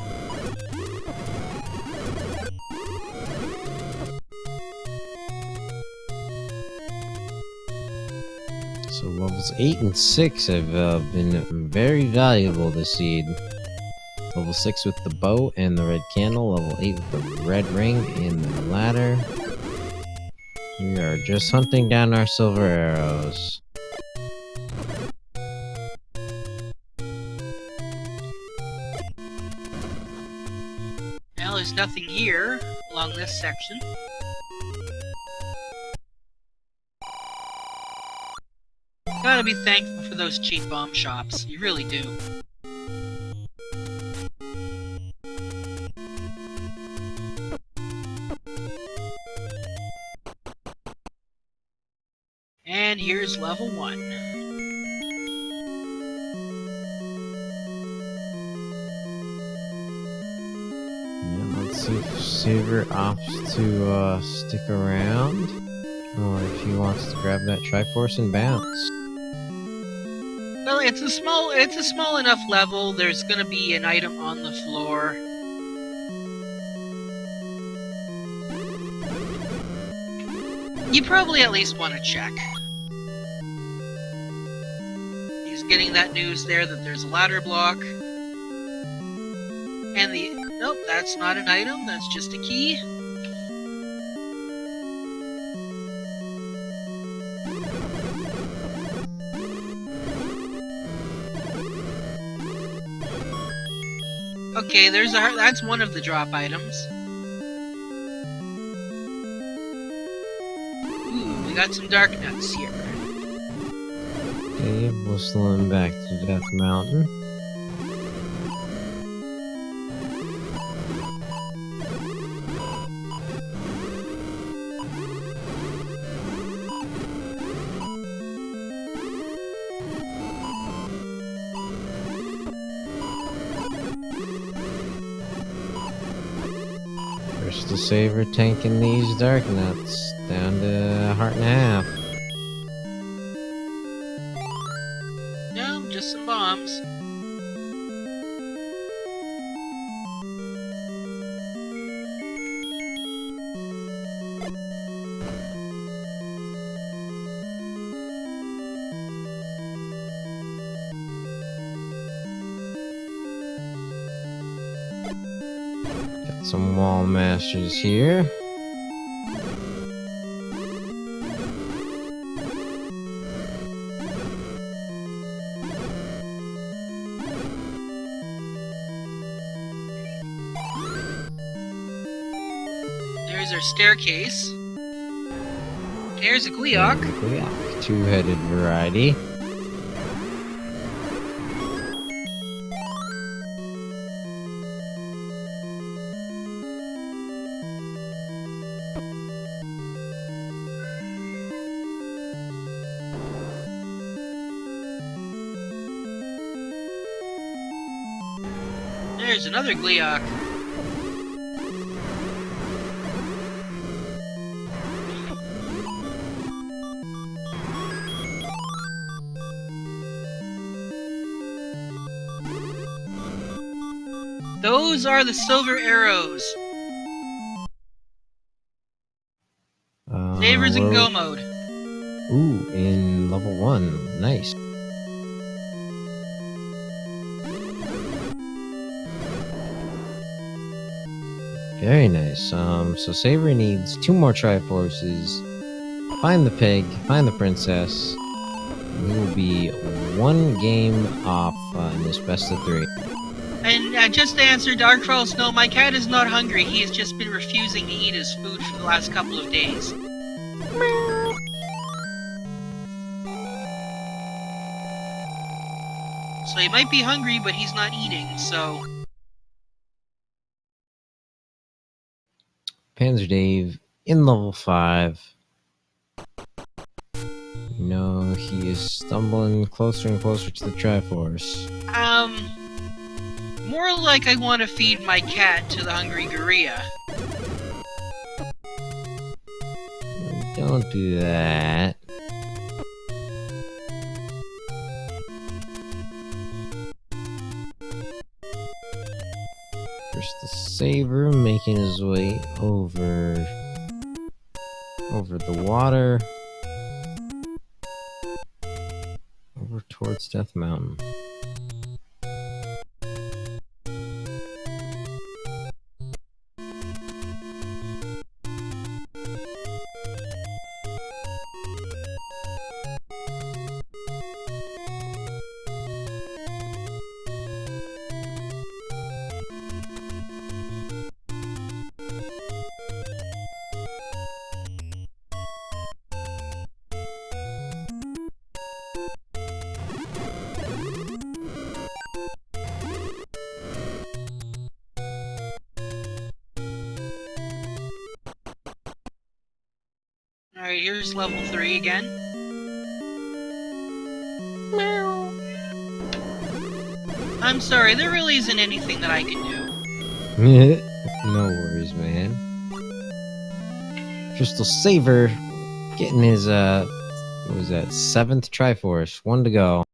So levels 8 and 6 have been very valuable this seed. Level 6 with the bow and the red candle, level 8 with the red ring and the ladder. We are just hunting down our silver arrows. Now there's nothing here along this section. Gotta be thankful for those cheap bomb shops. You really do. And here's level 1. Yeah, let's see if Saver opts to stick around, or if he wants to grab that Triforce and bounce. Well, it's a small enough level. There's gonna be an item on the floor. You probably at least want to check. He's getting that news there that there's a ladder block. And nope, that's not an item, that's just a key. Okay, that's one of the drop items. Ooh, we got some dark nuts here. Okay, whistling back to Death Mountain. CrystalSaver tanking these dark nuts down to a heart and a half. No, just some bombs. Got some wall masters here. There's our staircase. There's a Gleeok. Gleeok, two-headed variety. There's another Gleeok. Those are the silver arrows. Savers in go mode. Ooh, in level 1. Nice. Very nice. So Saber needs 2 more Triforces. Find the pig, find the princess. We will be 1 game off in this best of 3. And just to answer Dark Trolls, no, my cat is not hungry. He has just been refusing to eat his food for the last couple of days. So he might be hungry, but he's not eating, so... PanzerDave in level 5. No, he is stumbling closer and closer to the Triforce. More like I want to feed my cat to the hungry gorilla. Don't do that. CrystalSaver making his way over the water, over towards Death Mountain. Alright, here's level 3 again. Meow. I'm sorry, there really isn't anything that I can do. No worries, man. CrystalSaver getting his what was that, 7th Triforce, 1 to go.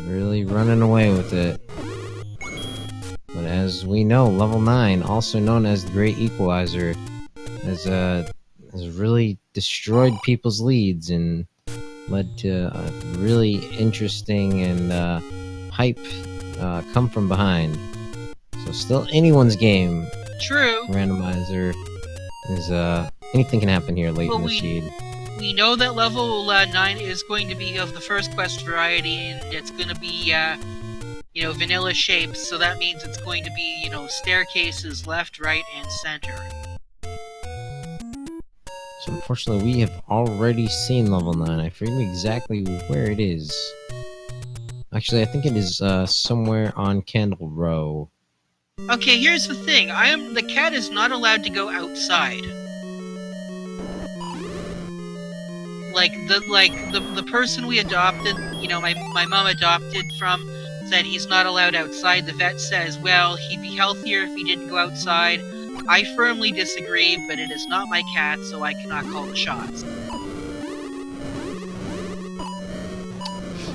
Really running away with it. But as we know, level 9, also known as the Great Equalizer, has really destroyed people's leads and led to a really interesting and hype come from behind. So still anyone's game. True. Randomizer is anything can happen here late in the seed. We know that level 9 is going to be of the first quest variety, and it's going to be vanilla shapes, so that means it's going to be, staircases left, right, and center. So unfortunately, we have already seen level 9. I forget exactly where it is. Actually, I think it is somewhere on Candle Row. Okay, here's the thing. The cat is not allowed to go outside. The person we adopted, my mom adopted from, said he's not allowed outside. The vet says, well, he'd be healthier if he didn't go outside. I firmly disagree, but it is not my cat, so I cannot call the shots.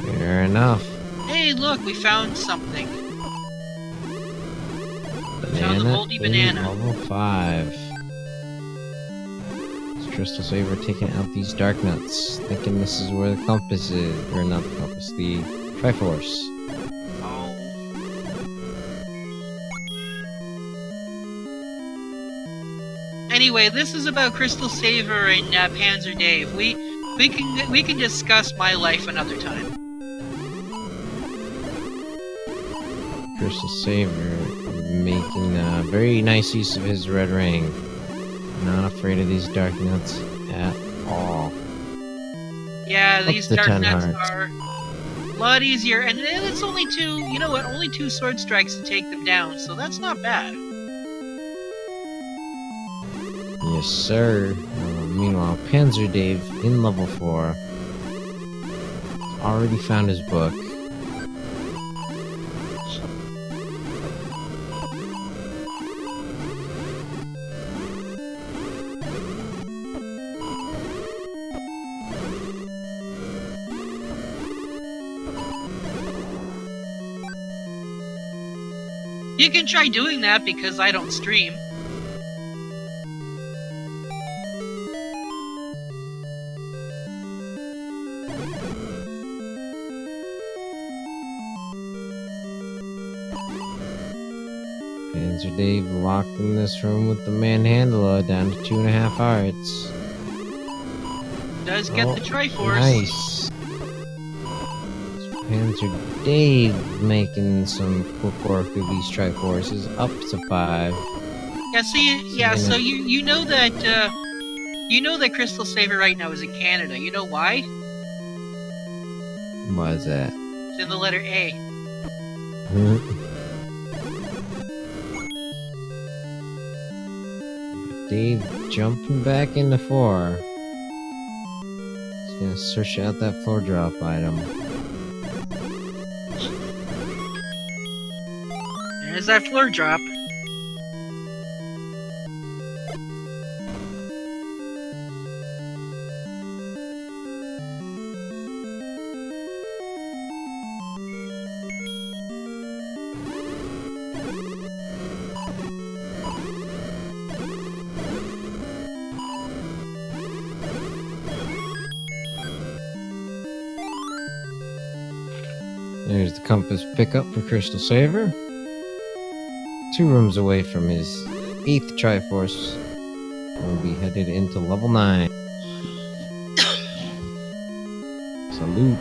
Fair enough. Hey, look, we found something. Banana Found the moldy banana. Level 5. CrystalSaver taking out these dark nuts, thinking this is where the compass is, or not the compass, the Triforce. Oh. Anyway, this is about CrystalSaver and PanzerDave. We can discuss my life another time. CrystalSaver making very nice use of his red ring. Not afraid of these dark nuts at all. Yeah, these the dark 10 nuts hearts. are a lot easier, and it's only 2, only 2 sword strikes to take them down, so that's not bad. Yes, sir. Meanwhile, PanzerDave in level 4 already found his book. You can try doing that because I don't stream. PanzerDave locked in this room with the manhandler down to 2.5 hearts. Does get the Triforce. Nice. PanzerDave making some quick work of these Triforces up to 5. Yeah, see, yeah, so you know that CrystalSaver right now is in Canada. You know why? Why is that? It's in the letter A. Dave jumping back into 4. He's gonna search out that floor drop item. There's that floor drop. There's the compass pickup for CrystalSaver. 2 rooms away from his 8th Triforce. We'll be headed into level 9. Salute.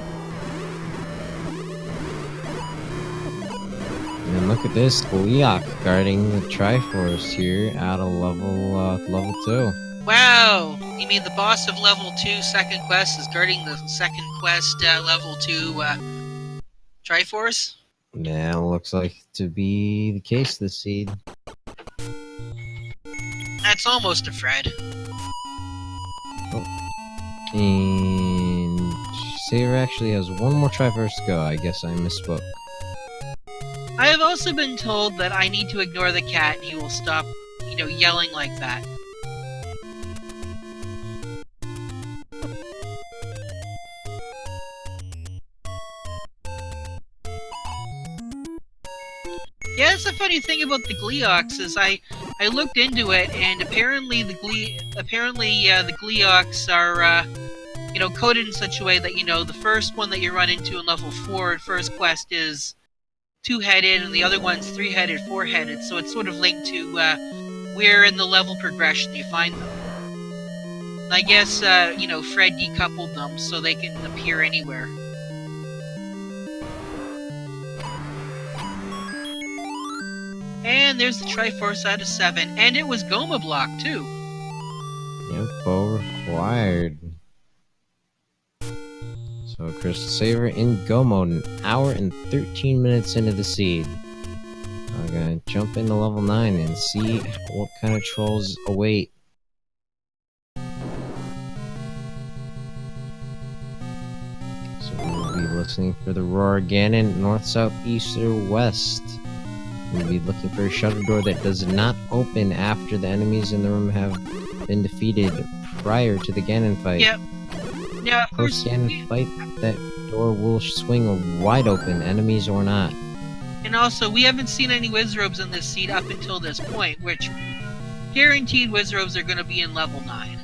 And look at this, Leok guarding the Triforce here out of level 2. Wow! You mean the boss of level 2 second quest is guarding the second quest level 2 Triforce? Yeah, looks like to be the case this seed. That's almost a Fred. And Saver actually has 1 more Triforce to go. I guess I misspoke. I have also been told that I need to ignore the cat and he will stop, yelling like that. Yeah, that's the funny thing about the Gleeoks is I looked into it and apparently the Gleeoks are coded in such a way that the first one that you run into in level 4 in first quest is 2-headed and the other one's 3-headed, 4-headed, so it's sort of linked to where in the level progression you find them. And I guess Fred decoupled them so they can appear anywhere. And there's the Triforce out of 7, and it was Goma block too. Yep, bow required. So CrystalSaver in go mode, 1 hour and 13 minutes into the seed. I'm gonna jump into level 9 and see what kind of trolls await. So we'll be listening for the roar Ganon, north, south, east, or west. We'll be looking for a shutter door that does not open after the enemies in the room have been defeated prior to the Ganon fight. Yep. Yeah, of course. Post-Ganon fight, that door will swing wide open, enemies or not. And also, we haven't seen any Wizrobes in this seed up until this point, which guaranteed Wizrobes are going to be in level 9.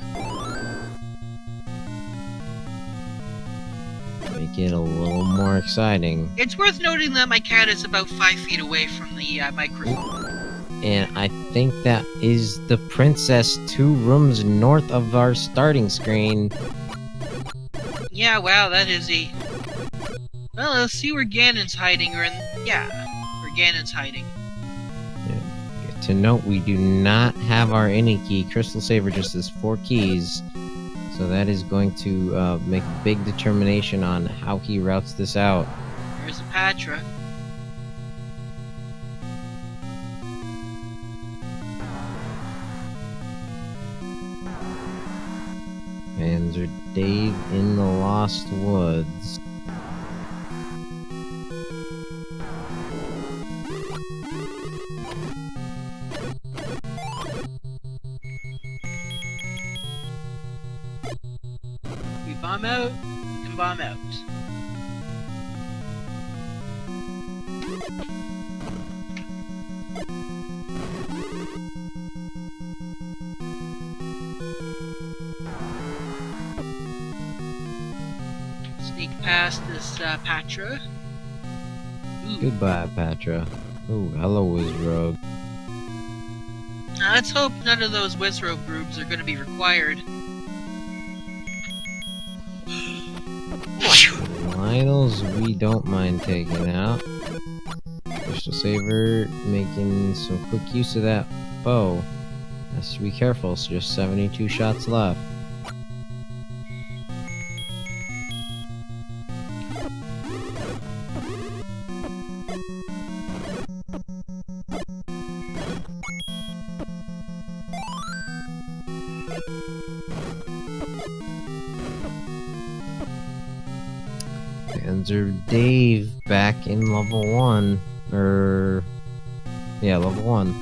Make it a little more exciting. It's worth noting that my cat is about 5 feet away from the microphone. And I think that is the princess 2 rooms north of our starting screen. Yeah, wow, that is a... Well, let's see where Ganon's hiding, where Ganon's hiding. Yeah. To note, we do not have our any key. CrystalSaver just has 4 keys. So that is going to make a big determination on how he routes this out. There's a Patra. PanzerDave in the Lost Woods. We bomb out, we can bomb out. past this Patra. Ooh. Goodbye, Patra. Ooh, hello, Wizrogue. Now, let's hope none of those Wizrobe groups are going to be required. Lionels, we don't mind taking out. CrystalSaver making some quick use of that bow. Has to be careful, so just 72 shots left. PanzerDave back in level 1. Yeah, level 1.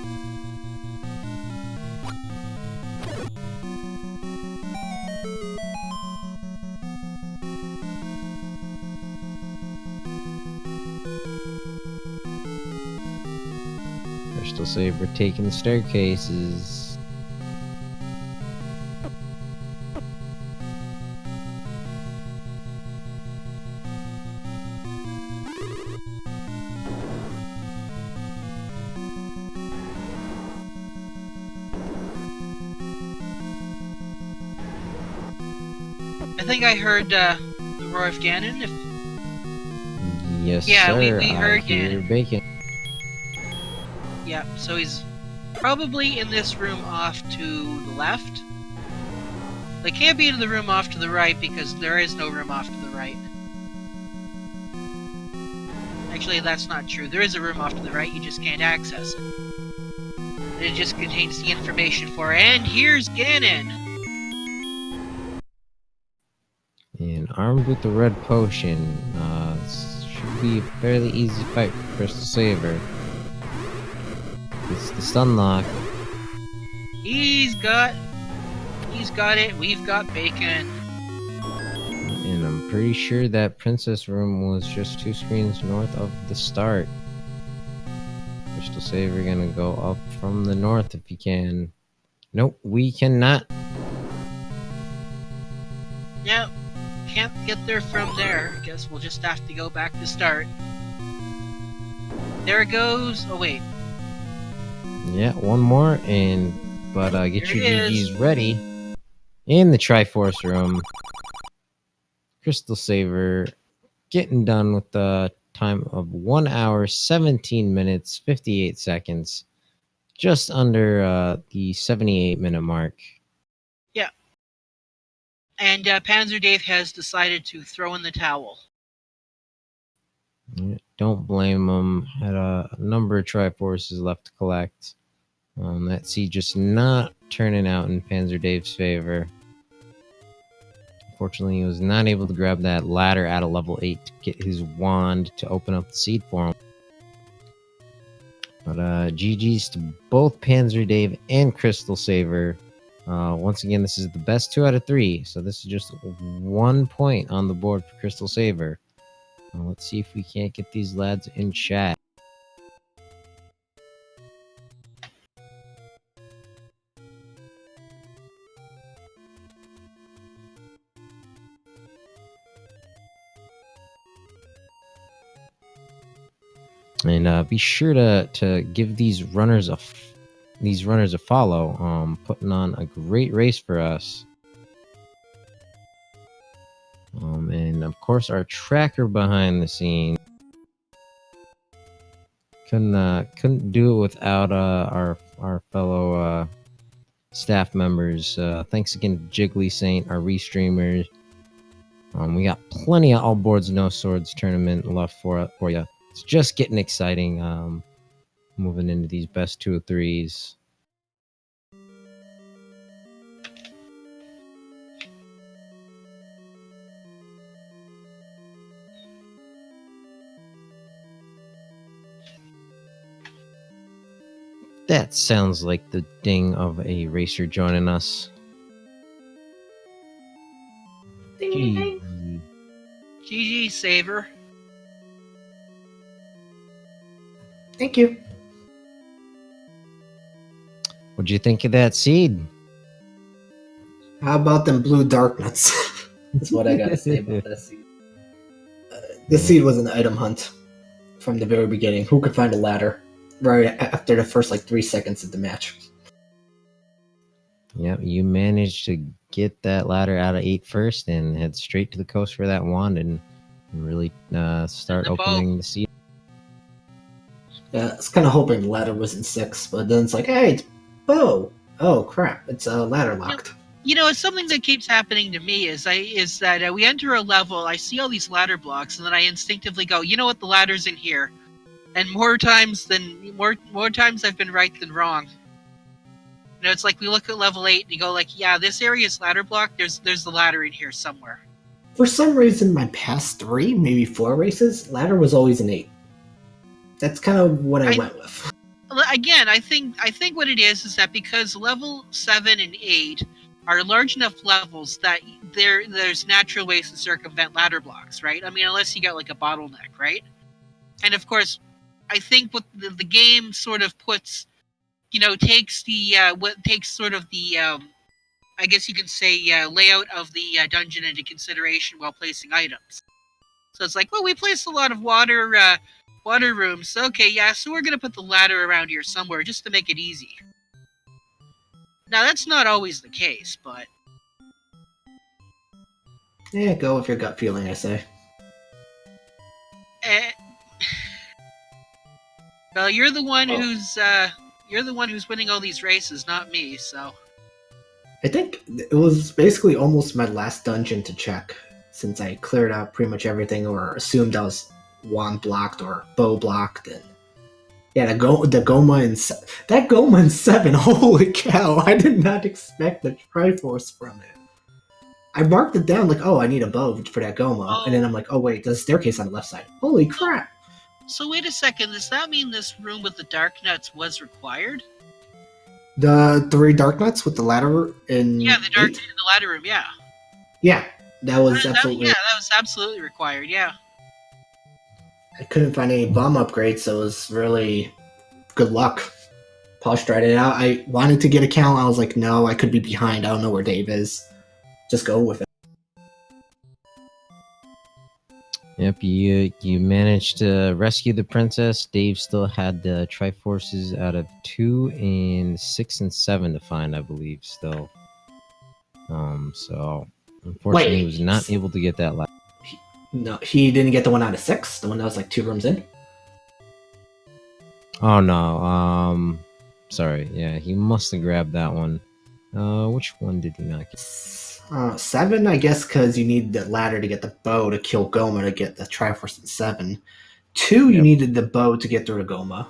CrystalSaver taking the staircases. I think I heard the roar of Ganon. Yes, Yeah, sir. we heard I hear Ganon. bacon. Yeah, so he's probably in this room off to the left. They can't be in the room off to the right because there is no room off to the right. Actually, that's not true. There is a room off to the right, you just can't access it. It just contains the information for it. And here's Ganon! And armed with the red potion, should be a fairly easy fight for CrystalSaver. It's the stun lock. He's got it. We've got bacon. And I'm pretty sure that princess room was just 2 screens north of the start. CrystalSaver gonna go up from the north if he can. Nope, we cannot. Yep. Can't get there from there. Guess we'll just have to go back to start. There it goes. Oh wait. Yeah, one more, but get There your it GGs is. ready. In the Triforce room, CrystalSaver getting done with the time of 1 hour, 17 minutes, 58 seconds. Just under the 78-minute mark. Yeah. And PanzerDave has decided to throw in the towel. Don't blame him. Had a number of Triforces left to collect. That seed just not turning out in PanzerDave's favor. Unfortunately, he was not able to grab that ladder at a level 8 to get his wand to open up the seed for him. But GG's to both PanzerDave and CrystalSaver. Once again, this is the best 2 out of 3, so this is just 1 point on the board for CrystalSaver. Let's see if we can't get these lads in chat. And be sure to give these runners a follow. Putting on a great race for us. And of course, our tracker behind the scenes. Couldn't do it without our fellow staff members. Thanks again to Jiggly Saint, our restreamers. We got plenty of all boards no swords tournament left for you. It's just getting exciting. Moving into these best 2 of 3s. That sounds like the ding of a racer joining us. Ding, ding, ding. GG, Saver. Thank you. What'd you think of that seed? How about them blue dark nuts? That's what I gotta say about that scene. The seed was an item hunt from the very beginning. Who could find a ladder right after the first 3 seconds of the match? Yep, you managed to get that ladder out of 8 first and head straight to the coast for that wand and really start And the bow. opening the seed. Yeah, I was kind of hoping the ladder was in 6, but then it's like, hey, it's bow. Oh crap, it's ladder locked. You know, it's something that keeps happening to me is that we enter a level, I see all these ladder blocks, and then I instinctively go, you know what, the ladder's in here. And more times I've been right than wrong. You know, it's like we look at level 8 and you go like, yeah, this area is ladder block. There's the ladder in here somewhere. For some reason, my past 3, maybe 4 races, ladder was always an 8. That's kind of what I went with. Again, I think what it is that because level 7 and 8 are large enough levels that there's natural ways to circumvent ladder blocks, right? I mean, unless you got like a bottleneck, right? And of course, I think what the game sort of puts, takes sort of the I guess you can say layout of the dungeon into consideration while placing items. So it's like, well, we placed a lot of water rooms. Okay, yeah, so we're gonna put the ladder around here somewhere just to make it easy. Now that's not always the case, but Yeah, go with your gut feeling, I say. Well, you're the one who's winning all these races, not me. So I think it was basically almost my last dungeon to check, since I cleared out pretty much everything, or assumed I was wand blocked or bow blocked, and yeah, the Goma in 7. Holy cow! I did not expect the Triforce from it. I marked it down like, oh, I need a bow for that Goma, and then I'm like, oh wait, there's a staircase on the left side. Holy crap! So wait a second. Does that mean this room with the dark nuts was required? The 3 dark nuts with the ladder in the dark 8? in the ladder room. Yeah. Yeah, that was absolutely. that was absolutely required. Yeah. I couldn't find any bomb upgrades, so it was really good luck. Posh tried it out. I wanted to get a count. I was like, no, I could be behind. I don't know where Dave is. Just go with it. Yep, you managed to rescue the princess. Dave still had the Triforces out of 2 and 6 and 7 to find, I believe, still. So unfortunately, he was not able to get that last. No, he didn't get the one out of 6. The one that was like 2 rooms in. Oh no. Sorry. Yeah, he must have grabbed that one. Which one did he not get? 7, I guess, because you need the ladder to get the bow to kill Goma to get the Triforce in 7. 2, you needed the bow to get through the Goma.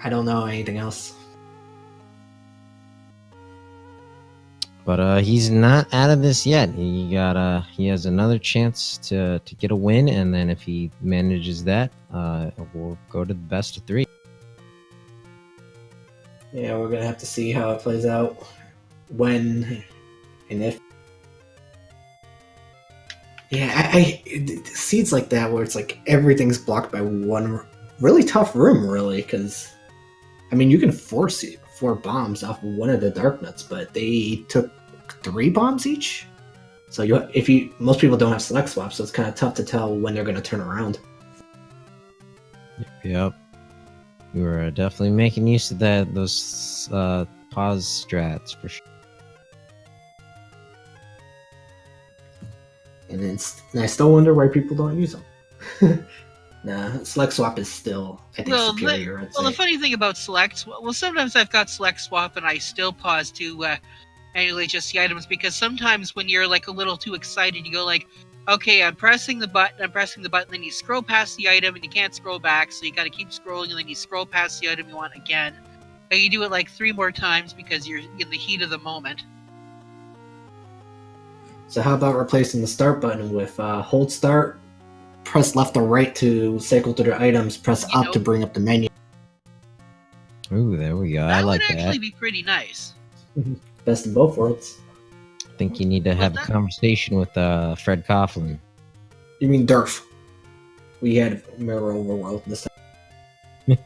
I don't know anything else. But he's not out of this yet. He has another chance to get a win, and then if he manages that, we'll go to the best of 3. Yeah, we're gonna have to see how it plays out when and if. Yeah, I seeds like that where it's like everything's blocked by one really tough room, really, because I mean you can force 4 bombs off one of the dark nuts, but they took 3 bombs each. So most people don't have select swaps, so it's kind of tough to tell when they're going to turn around. Yep, we were definitely making use of those pause strats for sure. And I still wonder why people don't use them. Nah, select swap is still, I think, superior. The funny thing about select, sometimes I've got select swap and I still pause to manually adjust the items, because sometimes when you're like a little too excited, you go like, okay, I'm pressing the button, then you scroll past the item and you can't scroll back, so you gotta keep scrolling, and then you scroll past the item you want again. And you do it like 3 more times because you're in the heat of the moment. So how about replacing the start button with hold start, press left or right to cycle through the items, press up to bring up the menu. Ooh, there we go. I like that. That would actually be pretty nice. Best of both worlds. I think you need to have a conversation with Fred Coughlin. You mean Durf? We had Mirror Overworld this time.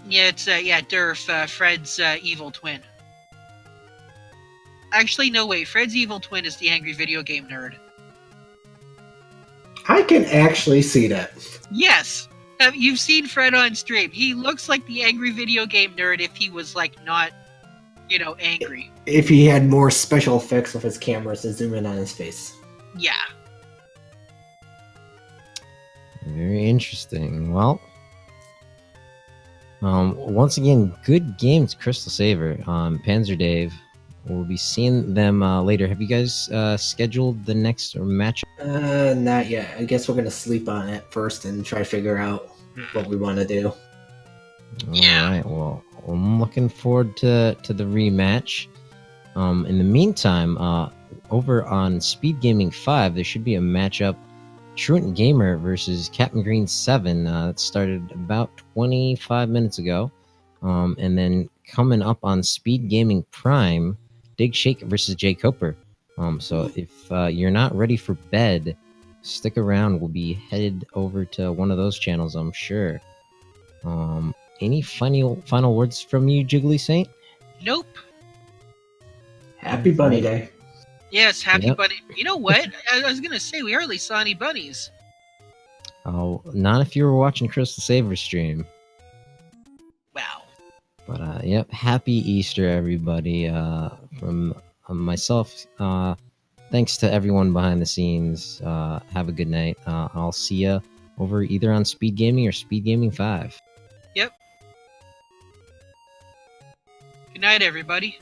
Yeah, it's Durf, Fred's evil twin. Actually, no, wait. Fred's evil twin is the angry video game nerd. I can actually see that. Yes. You've seen Fred on stream. He looks like the angry video game nerd if he was, like, not, angry. If he had more special effects with his cameras to zoom in on his face. Yeah. Very interesting. Well, once again, good games, CrystalSaver. PanzerDave. We'll be seeing them later. Have you guys scheduled the next match? Not yet. I guess we're gonna sleep on it first and try to figure out what we want to do. Yeah. All right. Well, I'm looking forward to the rematch. In the meantime, over on Speed Gaming 5, there should be a matchup. Truant Gamer versus Captain Green 7. That started about 25 minutes ago. And then coming up on Speed Gaming Prime, Dig Shake versus Jay Coper. So if you're not ready for bed, stick around. We'll be headed over to one of those channels, I'm sure. Any final words from you, Jiggly Saint? Nope. Happy Bunny Day. Yes, happy Yep. bunny. You know what? I was gonna say we hardly saw any bunnies. Oh, not if you were watching CrystalSaver stream. Wow. But yep, happy Easter, everybody. From myself, thanks to everyone behind the scenes. Have a good night. I'll see ya over either on Speed Gaming or Speed Gaming 5. Yep. Good night, everybody.